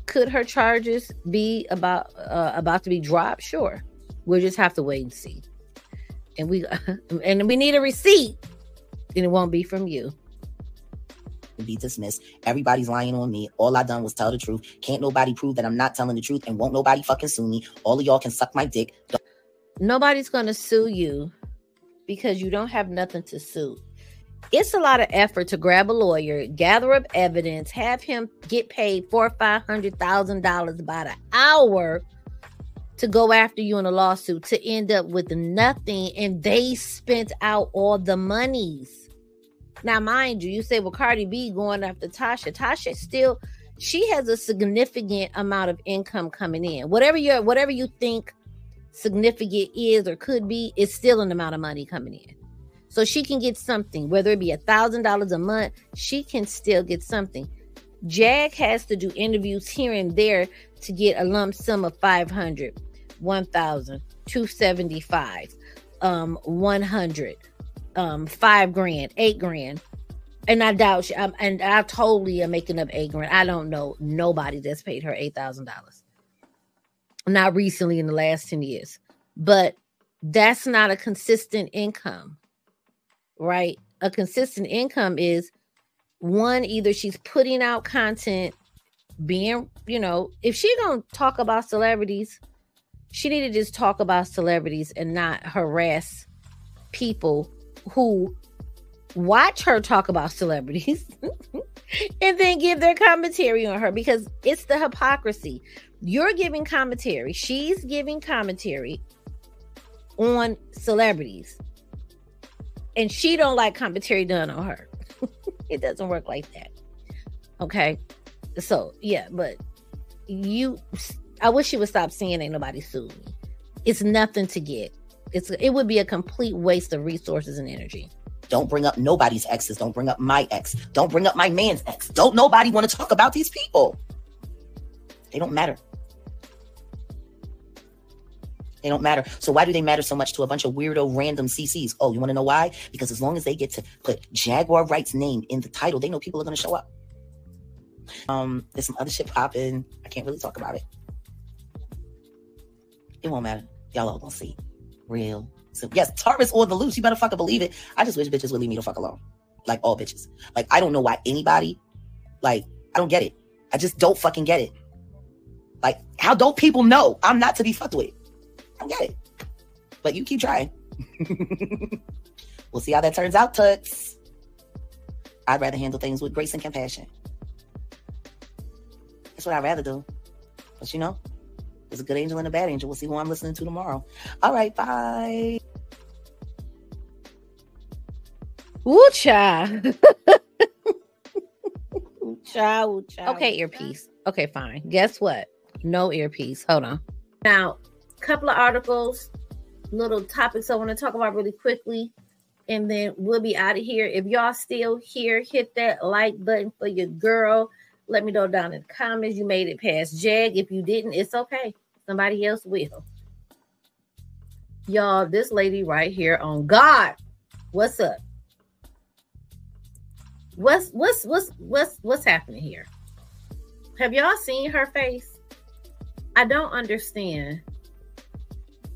Speaker 1: Could her charges be about to be dropped? Sure. We'll just have to wait and see. And we need a receipt, and it won't be from you.
Speaker 3: Be dismissed. Everybody's lying on me. All I done was tell the truth. Can't nobody prove that I'm not telling the truth, and won't nobody fucking sue me. All of y'all can suck my dick.
Speaker 1: Nobody's gonna sue you because you don't have nothing to sue. It's a lot of effort to grab a lawyer, gather up evidence, have him get paid $400,000 or $500,000 by the hour to go after you in a lawsuit, to end up with nothing, and they spent out all the monies. Now, mind you, you say, well, Cardi B going after Tasha. Tasha still, she has a significant amount of income coming in. Whatever you think significant is or could be, is still an amount of money coming in. So she can get something, whether it be $1,000 a month, she can still get something. Jag has to do interviews here and there to get a lump sum of $500, $1,000, $275, $100, $5,000, $8,000. And I doubt and I totally am making up $8,000. I don't know nobody that's paid her $8,000. Not recently in the last 10 years. But that's not a consistent income. Right? A consistent income is one, either she's putting out content, being, if she gonna talk about celebrities, she need to just talk about celebrities and not harass people who watch her talk about celebrities and then give their commentary on her, because it's the hypocrisy. You're giving commentary, she's giving commentary on celebrities, and she don't like commentary done on her. It doesn't work like that. Okay. So yeah, but I wish she would stop saying ain't nobody sued me. It's nothing to get. It would be a complete waste of resources and energy.
Speaker 3: Don't bring up nobody's exes. Don't bring up my ex. Don't bring up my man's ex. Don't nobody want to talk about these people. They don't matter. They don't matter. So why do they matter so much to a bunch of weirdo random CCs? Oh, you want to know why? Because as long as they get to put Jaguar Wright's name in the title, they know people are going to show up. There's some other shit popping. I can't really talk about it. It won't matter. Y'all all gonna see. Real. So yes, Taurus or the loose. You better fucking believe it. I just wish bitches would leave me the fuck alone. Like all bitches. Like I don't know why anybody. Like I don't get it. I just don't fucking get it. Like how don't people know I'm not to be fucked with? I don't get it. But you keep trying. We'll see how that turns out, Toots. I'd rather handle things with grace and compassion. That's what I'd rather do. But there's a good angel and a bad angel. We'll see who I'm listening to tomorrow. All right, bye.
Speaker 1: Ooh, cha. Ooh, cha, ooh, cha. Okay, earpiece. Okay, fine. Guess what? No earpiece. Hold on. Now, couple of articles, little topics I want to talk about really quickly, and then we'll be out of here. If y'all still here, hit that like button for your girl. Let me know down in the comments you made it past Jag. If you didn't, it's okay. Somebody else will. Y'all, this lady right here on God. What's up? What's happening here? Have y'all seen her face? I don't understand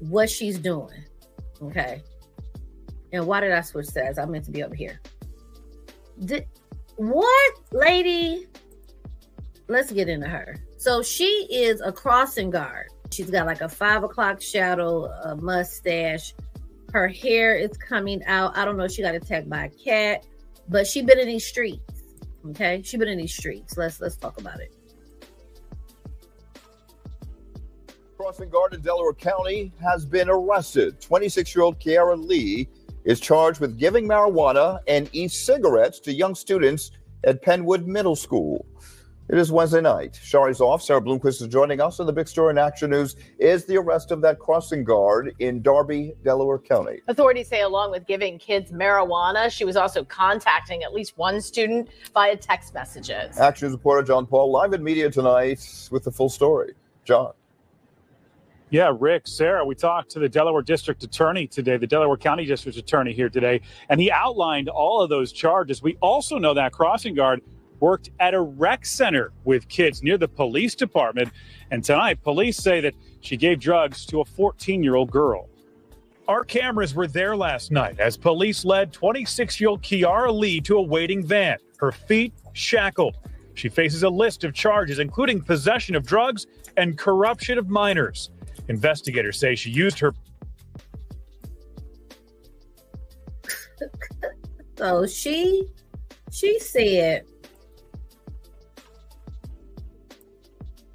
Speaker 1: what she's doing. Okay. And why did I switch sides? I meant to be over here. What, lady? Let's get into her. So she is a crossing guard. She's got like a 5 o'clock shadow, a mustache. Her hair is coming out. I don't know if she got attacked by a cat, but she been in these streets. Okay, she been in these streets. Let's talk about it.
Speaker 4: Crossing guard in Delaware County has been arrested. 26-year-old Kiara Lee is charged with giving marijuana and e-cigarettes to young students at Penwood Middle School. It is Wednesday night. Shari's off. Sarah Bloomquist is joining us. And the big story in Action News is the arrest of that crossing guard in Darby, Delaware County.
Speaker 5: Authorities say along with giving kids marijuana, she was also contacting at least one student via text messages.
Speaker 4: Action News reporter John Paul live in media tonight with the full story. John.
Speaker 6: Yeah, Rick, Sarah, we talked to the Delaware District Attorney today, the Delaware County District Attorney here today, and he outlined all of those charges. We also know that crossing guard worked at a rec center with kids near the police department. And tonight, police say that she gave drugs to a 14-year-old girl. Our cameras were there last night as police led 26-year-old Kiara Lee to a waiting van, her feet shackled. She faces a list of charges, including possession of drugs and corruption of minors. Investigators say she used her.
Speaker 1: So she said,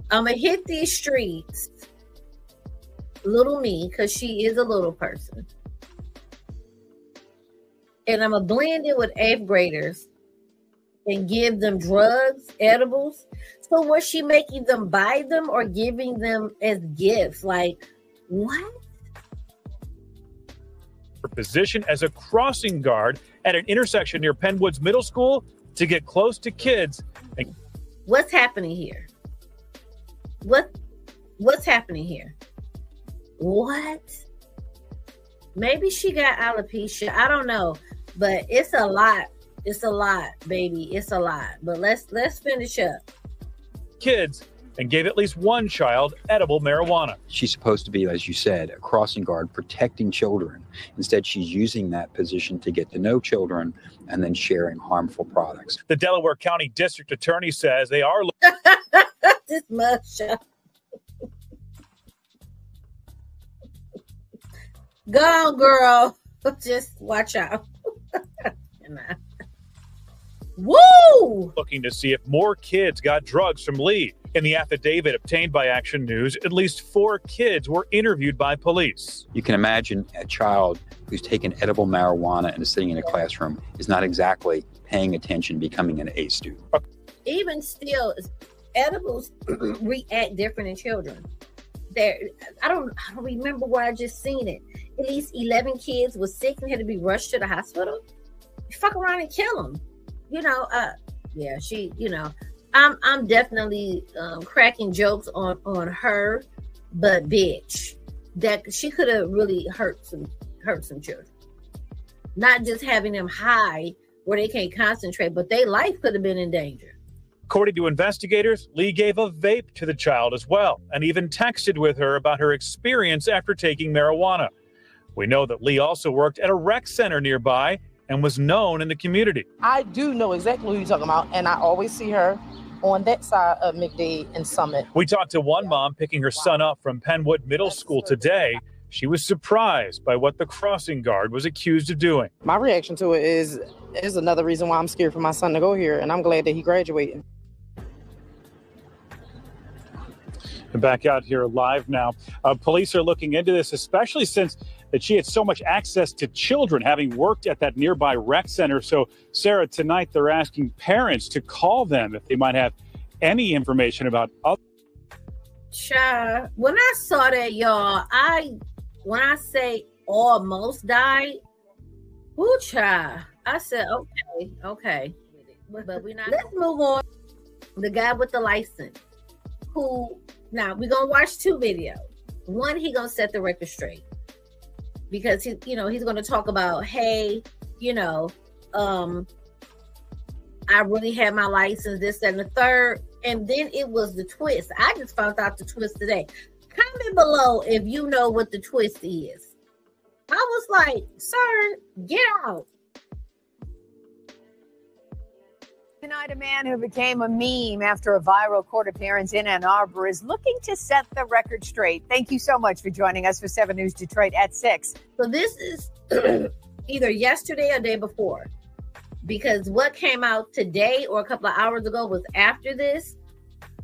Speaker 1: I'm going to hit these streets, little me, because she is a little person. And I'm going to blend in with 8th graders and give them drugs, edibles. So was she making them buy them or giving them as gifts? Like, what?
Speaker 6: Her position as a crossing guard at an intersection near Penwood's Middle School to get close to kids.
Speaker 1: What's happening here? What's happening here? What? Maybe she got alopecia. I don't know, but it's a lot. It's a lot, baby. It's a lot. But let's finish up.
Speaker 6: Kids and gave at least one child edible marijuana.
Speaker 7: She's supposed to be, as you said, a crossing guard protecting children. Instead, she's using that position to get to know children and then sharing harmful products.
Speaker 6: The Delaware County District Attorney says they are
Speaker 1: this mugshot. Go on, girl. Just watch out. Woo!
Speaker 6: Looking to see if more kids got drugs from Lee. In the affidavit obtained by Action News, at least 4 kids were interviewed by police.
Speaker 7: You can imagine a child who's taken edible marijuana and is sitting in a classroom is not exactly paying attention, becoming an A student.
Speaker 1: Even still, edibles react different in children. I don't remember where I just seen it. At least 11 kids were sick and had to be rushed to the hospital. You fuck around and kill them. Yeah, she, I'm definitely cracking jokes on her, but bitch, that she could have really hurt some children. Not just having them high where they can't concentrate, but their life could have been in danger.
Speaker 6: According to investigators, Lee gave a vape to the child as well, and even texted with her about her experience after taking marijuana. We know that Lee also worked at a rec center nearby and was known in the community.
Speaker 8: I do know exactly who you're talking about, and I always see her on that side of McDade and Summit.
Speaker 6: We talked to one mom picking her son up from Penwood Middle School today. She was surprised by what the crossing guard was accused of doing.
Speaker 8: My reaction to it is another reason why I'm scared for my son to go here, and I'm glad that he graduated.
Speaker 6: And back out here live now. Police are looking into this, especially since that she had so much access to children, having worked at that nearby rec center. So, Sarah, tonight they're asking parents to call them if they might have any information about other.
Speaker 1: Child, when I saw that, y'all, when I say almost died, whoo, child, I said, okay. But we're not. Let's move on. The guy with the license, now we're going to watch 2 videos. One, he going to set the record straight. Because he's going to talk about, hey, I really had my license, this, that, and the third. And then it was the twist. I just found out the twist today. Comment below if you know what the twist is. I was like, sir, get out.
Speaker 9: Tonight, a man who became a meme after a viral court appearance in Ann Arbor is looking to set the record straight. Thank you so much for joining us for 7 News Detroit at 6.
Speaker 1: So this is either yesterday or day before, because what came out today or a couple of hours ago was after this,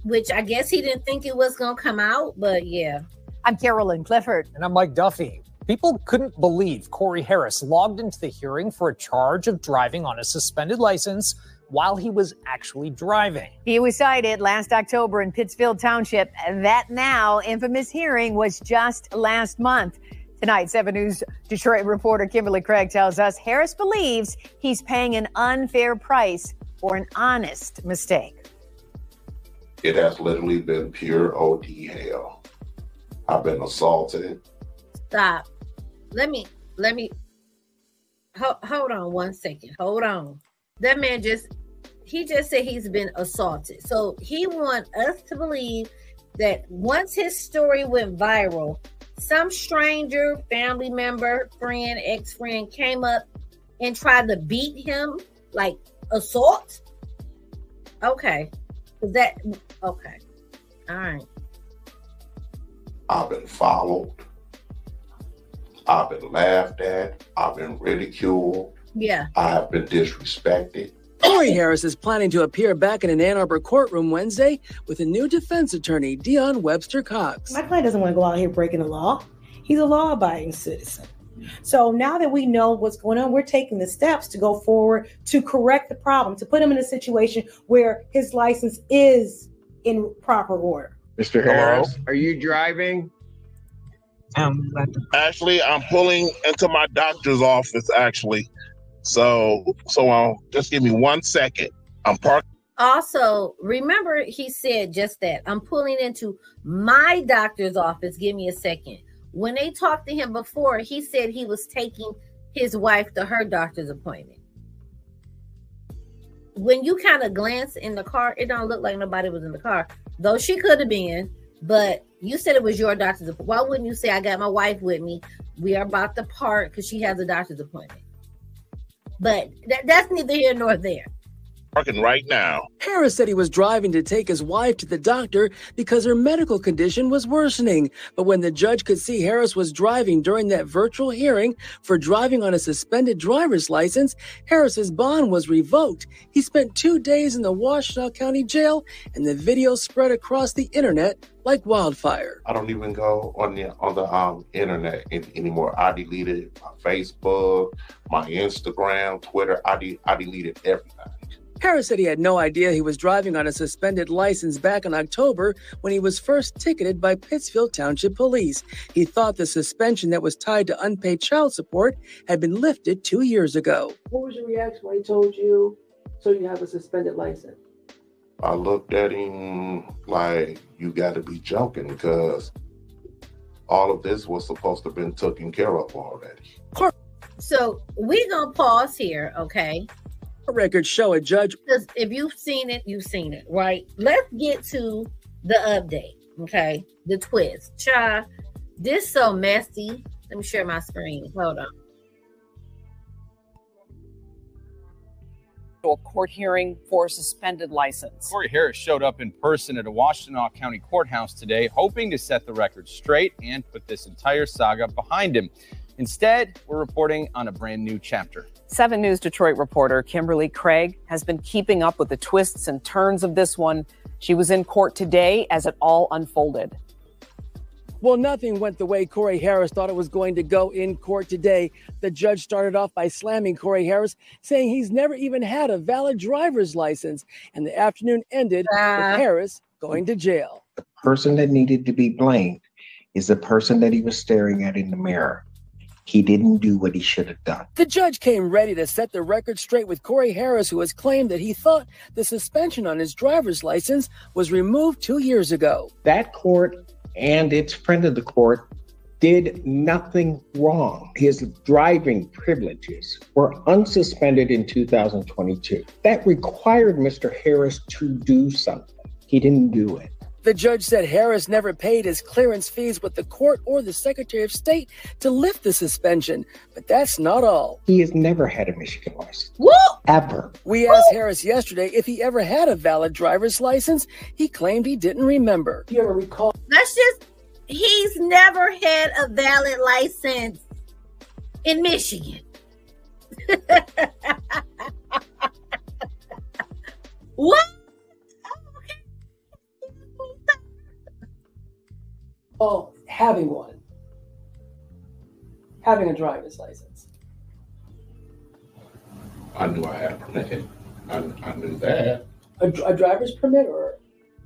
Speaker 1: which I guess he didn't think it was going to come out, but yeah.
Speaker 9: I'm Carolyn Clifford.
Speaker 10: And I'm Mike Duffy. People couldn't believe Corey Harris logged into the hearing for a charge of driving on a suspended license while he was actually driving.
Speaker 9: He was cited last October in Pittsfield Township. That now infamous hearing was just last month. Tonight, 7 News Detroit reporter Kimberly Craig tells us Harris believes he's paying an unfair price for an honest mistake.
Speaker 11: It has literally been pure OD hell. I've been assaulted.
Speaker 1: Stop. Let me hold on 1 second. Hold on. That man just said he's been assaulted. So he wants us to believe that once his story went viral, some stranger, family member, friend, ex-friend came up and tried to beat him, like assault. Okay. Okay. All right.
Speaker 11: I've been followed. I've been laughed at. I've been ridiculed.
Speaker 1: Yeah.
Speaker 11: I have been disrespected.
Speaker 12: Corey Harris is planning to appear back in an Ann Arbor courtroom Wednesday with a new defense attorney, Dion Webster Cox.
Speaker 13: My client doesn't want to go out here breaking the law. He's a law-abiding citizen. So now that we know what's going on, we're taking the steps to go forward to correct the problem, to put him in a situation where his license is in proper order.
Speaker 14: Mr. Harris, are you driving?
Speaker 15: Actually, I'm pulling into my doctor's office, actually. So just give me 1 second. I'm parked.
Speaker 1: Also, remember he said just that. I'm pulling into my doctor's office. Give me a second. When they talked to him before, he said he was taking his wife to her doctor's appointment. When you kind of glance in the car, it don't look like nobody was in the car, though she could have been. But you said it was your doctor's appointment. Why wouldn't you say, I got my wife with me? We are about to park because she has a doctor's appointment. But that's neither here nor there.
Speaker 15: Parking right now.
Speaker 12: Harris said he was driving to take his wife to the doctor because her medical condition was worsening. But when the judge could see Harris was driving during that virtual hearing for driving on a suspended driver's license, Harris's bond was revoked. He spent 2 days in the Washtenaw County Jail, and the video spread across the internet like wildfire.
Speaker 11: I don't even go on the internet anymore. I deleted my Facebook, my Instagram, Twitter. I deleted everything.
Speaker 12: Harris said he had no idea he was driving on a suspended license back in October when he was first ticketed by Pittsfield Township Police. He thought the suspension that was tied to unpaid child support had been lifted 2 years ago.
Speaker 16: What was your reaction when he told you, so you have a suspended license?
Speaker 11: I looked at him like, you got to be joking, because all of this was supposed to have been taken care of already.
Speaker 1: So we're going to pause here, okay?
Speaker 12: Records show a judge.
Speaker 1: Because if you've seen it, you've seen it, right? Let's get to the update, okay? The twist. Child, this so messy. Let me share my screen. Hold on.
Speaker 17: A court hearing for a suspended license.
Speaker 18: Corey Harris showed up in person at a Washtenaw County courthouse today, hoping to set the record straight and put this entire saga behind him. Instead, we're reporting on a brand new chapter.
Speaker 17: 7 News Detroit reporter Kimberly Craig has been keeping up with the twists and turns of this one. She was in court today as it all unfolded.
Speaker 12: Well, nothing went the way Corey Harris thought it was going to go in court today. The judge started off by slamming Corey Harris, saying he's never even had a valid driver's license. And the afternoon ended with Harris going to jail.
Speaker 19: The person that needed to be blamed is the person that he was staring at in the mirror. He didn't do what he should have done.
Speaker 12: The judge came ready to set the record straight with Corey Harris, who has claimed that he thought the suspension on his driver's license was removed 2 years ago.
Speaker 19: That court and its friend of the court did nothing wrong. His driving privileges were unsuspended in 2022. That required Mr. Harris to do something. He didn't do it.
Speaker 12: The judge said Harris never paid his clearance fees with the court or the Secretary of State to lift the suspension. But that's not all.
Speaker 19: He has never had a Michigan license.
Speaker 12: Woo!
Speaker 19: Ever.
Speaker 12: We asked Harris yesterday if he ever had a valid driver's license. He claimed he didn't remember.
Speaker 19: Do you ever recall?
Speaker 1: He's never had a valid license in Michigan. What?
Speaker 16: Oh, having one. Having a driver's license.
Speaker 11: I knew I had a permit. I knew that.
Speaker 16: A driver's permit, or?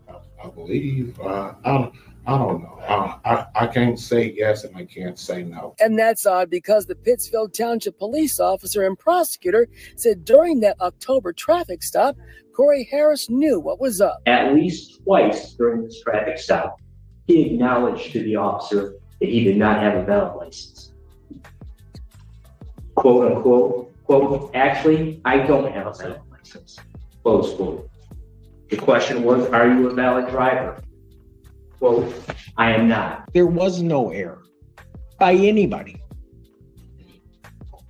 Speaker 11: I believe. I don't know. I can't say yes and I can't say no.
Speaker 12: And that's odd because the Pittsfield Township police officer and prosecutor said during that October traffic stop, Corey Harris knew what was up.
Speaker 20: At least twice during this traffic stop, he acknowledged to the officer that he did not have a valid license. Quote unquote, quote, actually, I don't have a valid license. Close quote. The question was, are you a valid driver? Quote, I am not.
Speaker 19: There was no error by anybody.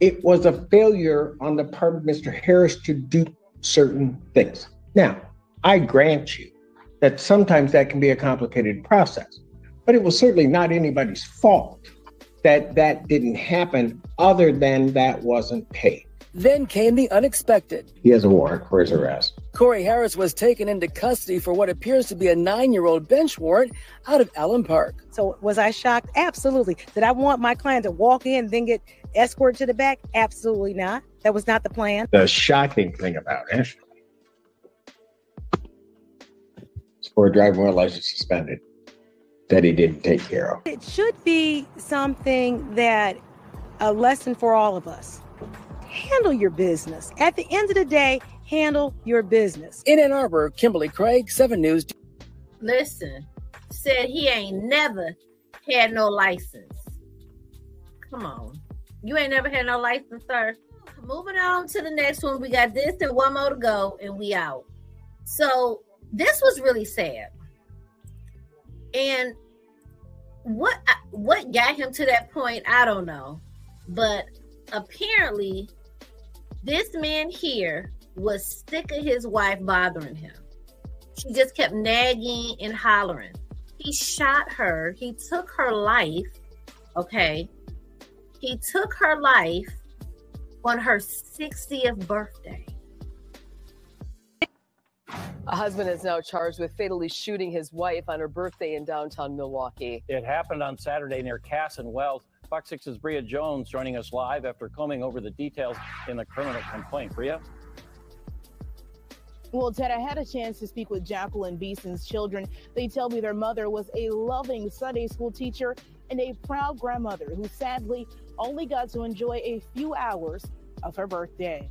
Speaker 19: It was a failure on the part of Mr. Harris to do certain things. Now, I grant you that sometimes that can be a complicated process, but it was certainly not anybody's fault that that didn't happen other than that wasn't paid.
Speaker 12: Then came the unexpected.
Speaker 19: He has a warrant for his arrest.
Speaker 12: Corey Harris was taken into custody for what appears to be a 9-year-old bench warrant out of Allen Park.
Speaker 21: So was I shocked? Absolutely. Did I want my client to walk in and then get escorted to the back? Absolutely not. That was not the plan.
Speaker 19: The shocking thing about it is for a driving while license suspended that he didn't take care of.
Speaker 21: It should be something that a lesson for all of us. Handle your business. At the end of the day, handle your business.
Speaker 12: In Ann Arbor, Kimberly Craig, 7 News.
Speaker 1: Listen, said he ain't never had no license. Come on. You ain't never had no license, sir. Moving on to the next one. We got this and one more to go, and we out. So this was really sad. And what got him to that point, I don't know. But apparently, this man here was sick of his wife bothering him. She just kept nagging and hollering. He shot her. He took her life. Okay. He took her life on her 60th birthday.
Speaker 22: A husband is now charged with fatally shooting his wife on her birthday in downtown Milwaukee.
Speaker 23: It happened on Saturday near Cass and Wells. Fox 6's Bria Jones joining us live after combing over the details in the criminal complaint. Bria?
Speaker 24: Well, Ted, I had a chance to speak with Jacqueline Beeson's children. They tell me their mother was a loving Sunday school teacher and a proud grandmother who sadly only got to enjoy a few hours of her birthday.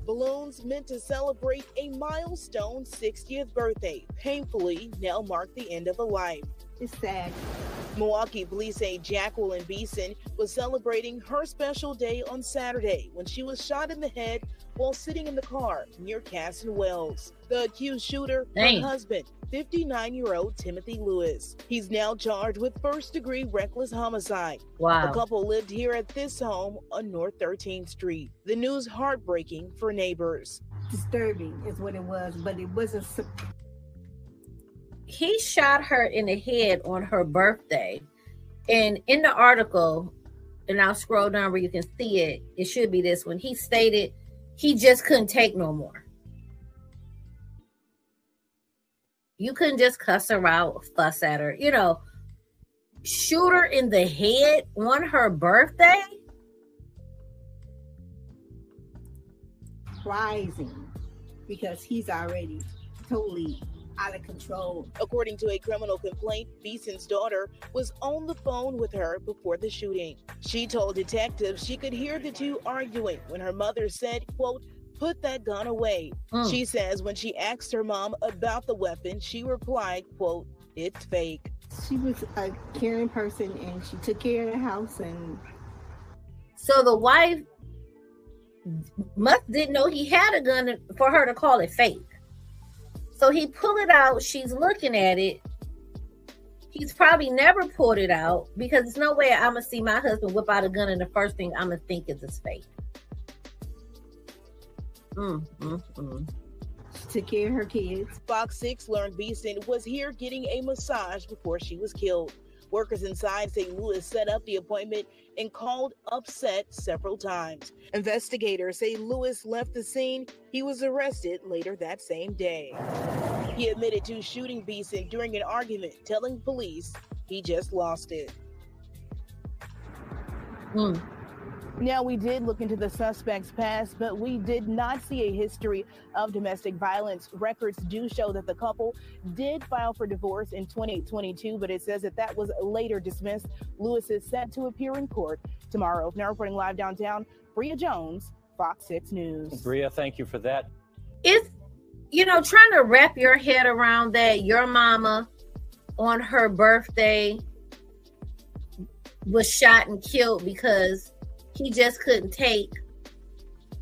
Speaker 24: Balloons meant to celebrate a milestone 60th birthday painfully now mark the end of a life. It's sad. Milwaukee police say Jacqueline Beeson was celebrating her special day on Saturday when she was shot in the head while sitting in the car near Cass and Wells. The accused shooter, her husband, 59-year-old Timothy Lewis. He's now charged with first-degree reckless homicide.
Speaker 1: Wow.
Speaker 24: The couple lived here at this home on North 13th Street. The news heartbreaking for neighbors.
Speaker 25: Disturbing is what it was, but it wasn't.
Speaker 1: He shot her in the head on her birthday. And in the article, and I'll scroll down where you can see it, it should be this one. He stated he just couldn't take no more. You couldn't just cuss her out, fuss at her. You know, shoot her in the head on her birthday?
Speaker 25: Surprising, because he's already totally out of control.
Speaker 24: According to a criminal complaint, Beeson's daughter was on the phone with her before the shooting. She told detectives she could hear the two arguing when her mother said, quote, "Put that gun away." She says when she asked her mom about the weapon, she replied, quote, "It's fake."
Speaker 25: She was a caring person and she took care of the house. And
Speaker 1: so the wife didn't know he had a gun for her to call it fake. So he pulled it out. She's looking at it. He's probably never pulled it out because there's no way I'm going to see my husband whip out a gun and the first thing I'm going to think is his face.
Speaker 25: Took care of her kids.
Speaker 24: Fox 6 learned Beeson was here getting a massage before she was killed. Workers inside say Lewis set up the appointment and called upset several times. Investigators say Lewis left the scene. He was arrested later that same day. He admitted to shooting Beeson during an argument, telling police he just lost it. Now, we did look into the suspect's past, but we did not see a history of domestic violence. Records do show that the couple did file for divorce in 2022, but it says that was later dismissed. Lewis is set to appear in court tomorrow. Now reporting live downtown, Bria Jones, Fox 6 News.
Speaker 23: Bria, thank you for that.
Speaker 1: It's, trying to wrap your head around that your mama on her birthday was shot and killed because he just couldn't take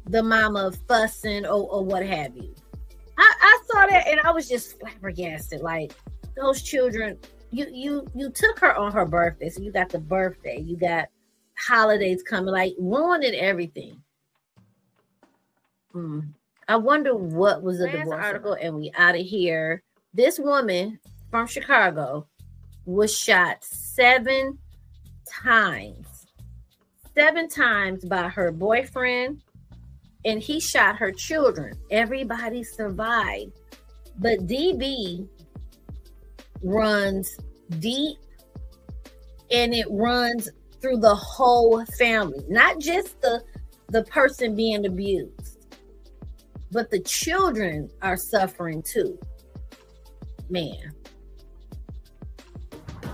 Speaker 1: the mama fussing or what have you. I saw that and I was just flabbergasted. Like, those children, you took her on her birthday. So you got the birthday, you got holidays coming, like ruining everything. I wonder what was the divorce article, and we out of here. This woman from Chicago was shot 7 times. 7 times by her boyfriend, and he shot her children. Everybody survived, but DB runs deep, and it runs through the whole family, not just the person being abused, but the children are suffering too. Man.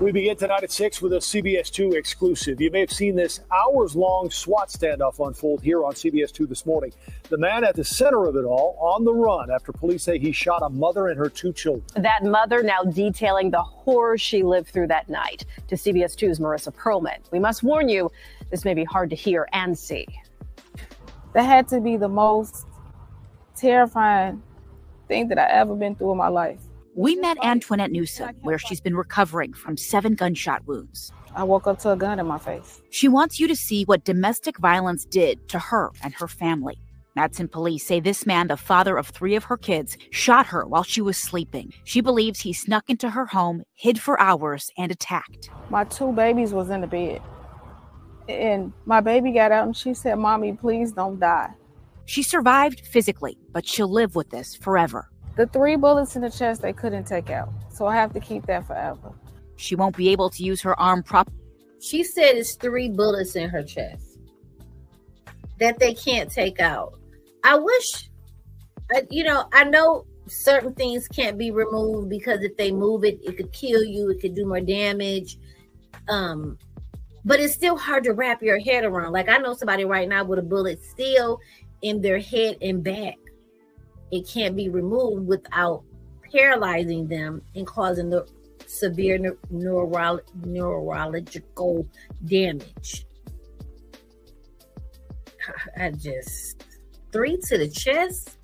Speaker 2: We begin tonight at 6 with a CBS 2 exclusive. You may have seen this hours-long SWAT standoff unfold here on CBS 2 this morning. The man at the center of it all on the run after police say he shot a mother and her 2 children.
Speaker 3: That mother now detailing the horror she lived through that night. To CBS 2's Marissa Perlman. We must warn you, this may be hard to hear and see.
Speaker 4: That had to be the most terrifying thing that I ever been through in my life.
Speaker 5: We met Antoinette Newsom, where she's been recovering from 7 gunshot wounds.
Speaker 4: I woke up to a gun in my face.
Speaker 5: She wants you to see what domestic violence did to her and her family. Madison police say this man, the father of 3 of her kids, shot her while she was sleeping. She believes he snuck into her home, hid for hours, and attacked.
Speaker 4: My 2 babies was in the bed. And my baby got out and she said, "Mommy, please don't die."
Speaker 5: She survived physically, but she'll live with this forever.
Speaker 4: The 3 bullets in the chest they couldn't take out, so I have to keep that forever.
Speaker 5: She won't be able to use her arm prop.
Speaker 1: She said it's 3 bullets in her chest that they can't take out. I wish, I know certain things can't be removed because if they move it, it could kill you, it could do more damage. But it's still hard to wrap your head around. Like, I know somebody right now with a bullet still in their head and back. It can't be removed without paralyzing them and causing the severe neurological damage. 3 to the chest.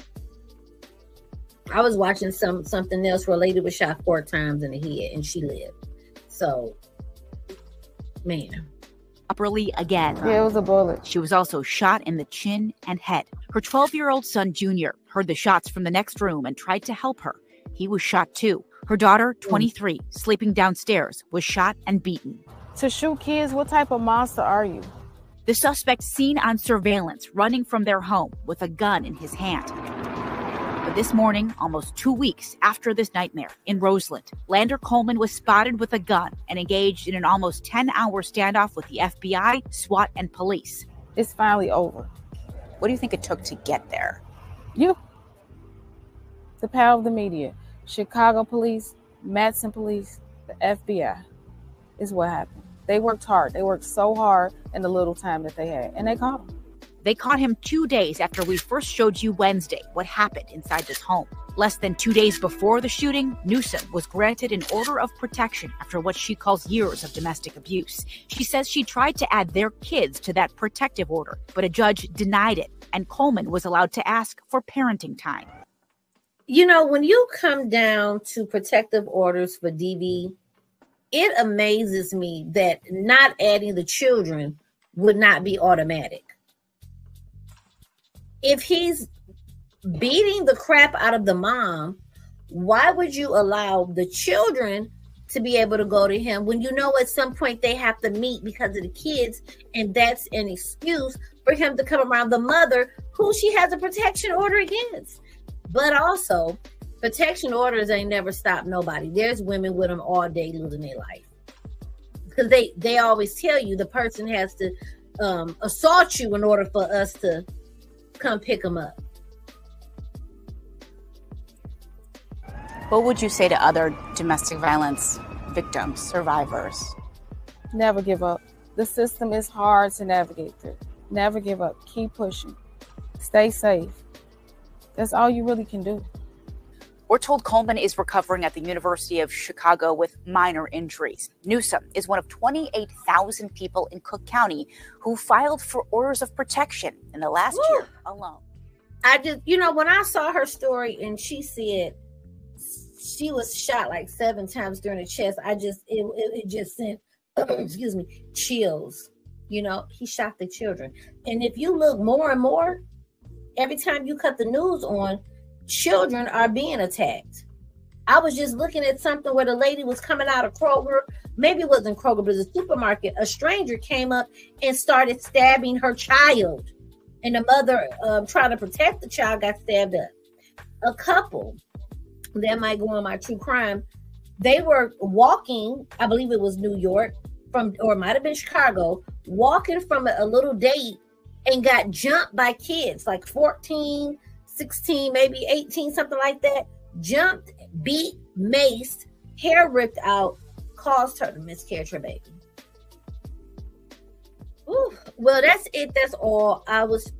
Speaker 1: I was watching something else where a lady was shot 4 times in the head and she lived. So, man.
Speaker 5: Properly again.
Speaker 4: Yeah, it was a bullet.
Speaker 5: She was also shot in the chin and head. Her 12-year-old son, Junior, heard the shots from the next room and tried to help her. He was shot too. Her daughter, 23, sleeping downstairs, was shot and beaten.
Speaker 4: To shoot kids, what type of monster are you?
Speaker 5: The suspect seen on surveillance running from their home with a gun in his hand. But this morning, almost 2 weeks after this nightmare in Roseland, Lander Coleman was spotted with a gun and engaged in an almost 10-hour standoff with the FBI, SWAT, and police.
Speaker 4: It's finally over.
Speaker 5: What do you think it took to get there?
Speaker 4: You. The power of the media. Chicago police, Madison police, the FBI is what happened. They worked hard. They worked so hard in the little time that they had, and they caught him.
Speaker 5: They caught him 2 days after we first showed you Wednesday what happened inside this home. Less than 2 days before the shooting, Newsom was granted an order of protection after what she calls years of domestic abuse. She says she tried to add their kids to that protective order, but a judge denied it, and Coleman was allowed to ask for parenting time.
Speaker 1: You know, when you come down to protective orders for DV, it amazes me that not adding the children would not be automatic. If he's beating the crap out of the mom, why would you allow the children to be able to go to him when you know at some point they have to meet because of the kids, and that's an excuse for him to come around the mother who she has a protection order against? But also, protection orders ain't never stopped nobody. There's women with them all day losing their life because they always tell you the person has to assault you in order for us to come pick them up.
Speaker 5: What would you say to other domestic violence victims, survivors?
Speaker 4: Never give up. The system is hard to navigate through. Never give up. Keep pushing. Stay safe. That's all you really can do.
Speaker 5: We're told Coleman is recovering at the University of Chicago with minor injuries. Newsom is one of 28,000 people in Cook County who filed for orders of protection in the last year alone.
Speaker 1: I just, you know, when I saw her story and she said she was shot like 7 times during the chest, it just sent, excuse me, chills. You know, he shot the children. And if you look more and more, every time you cut the news on, children are being attacked. I was just looking at something where the lady was coming out of Kroger. Maybe it wasn't Kroger, but it was a supermarket. A stranger came up and started stabbing her child. And the mother, trying to protect the child, got stabbed up. A couple, that might go on my true crime, they were walking, I believe it was New York, or it might have been Chicago, walking from a little date and got jumped by kids, like 14, 16, maybe 18, something like that. Jumped, beat, maced, hair ripped out, caused her to miscarry her baby. Ooh, well, that's it. That's all. I was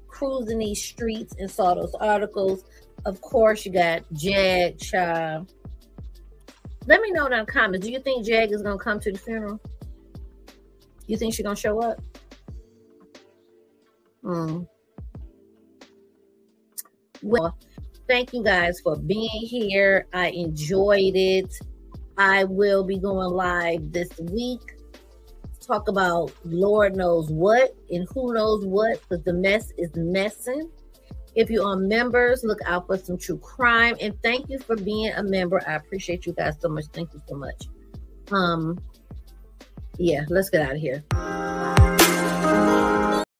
Speaker 1: cruising these streets and saw those articles. Of course, you got Jag, child. Let me know down in the comments. Do you think Jag is going to come to the funeral? You think she's going to show up? Well, thank you guys for being here. I enjoyed it. I will be going live this week. Talk about Lord knows what and who knows what, because the mess is messing. If you're on members, look out for some true crime. And thank you for being a member. I appreciate you guys so much. Thank you so much. Yeah, let's get out of here.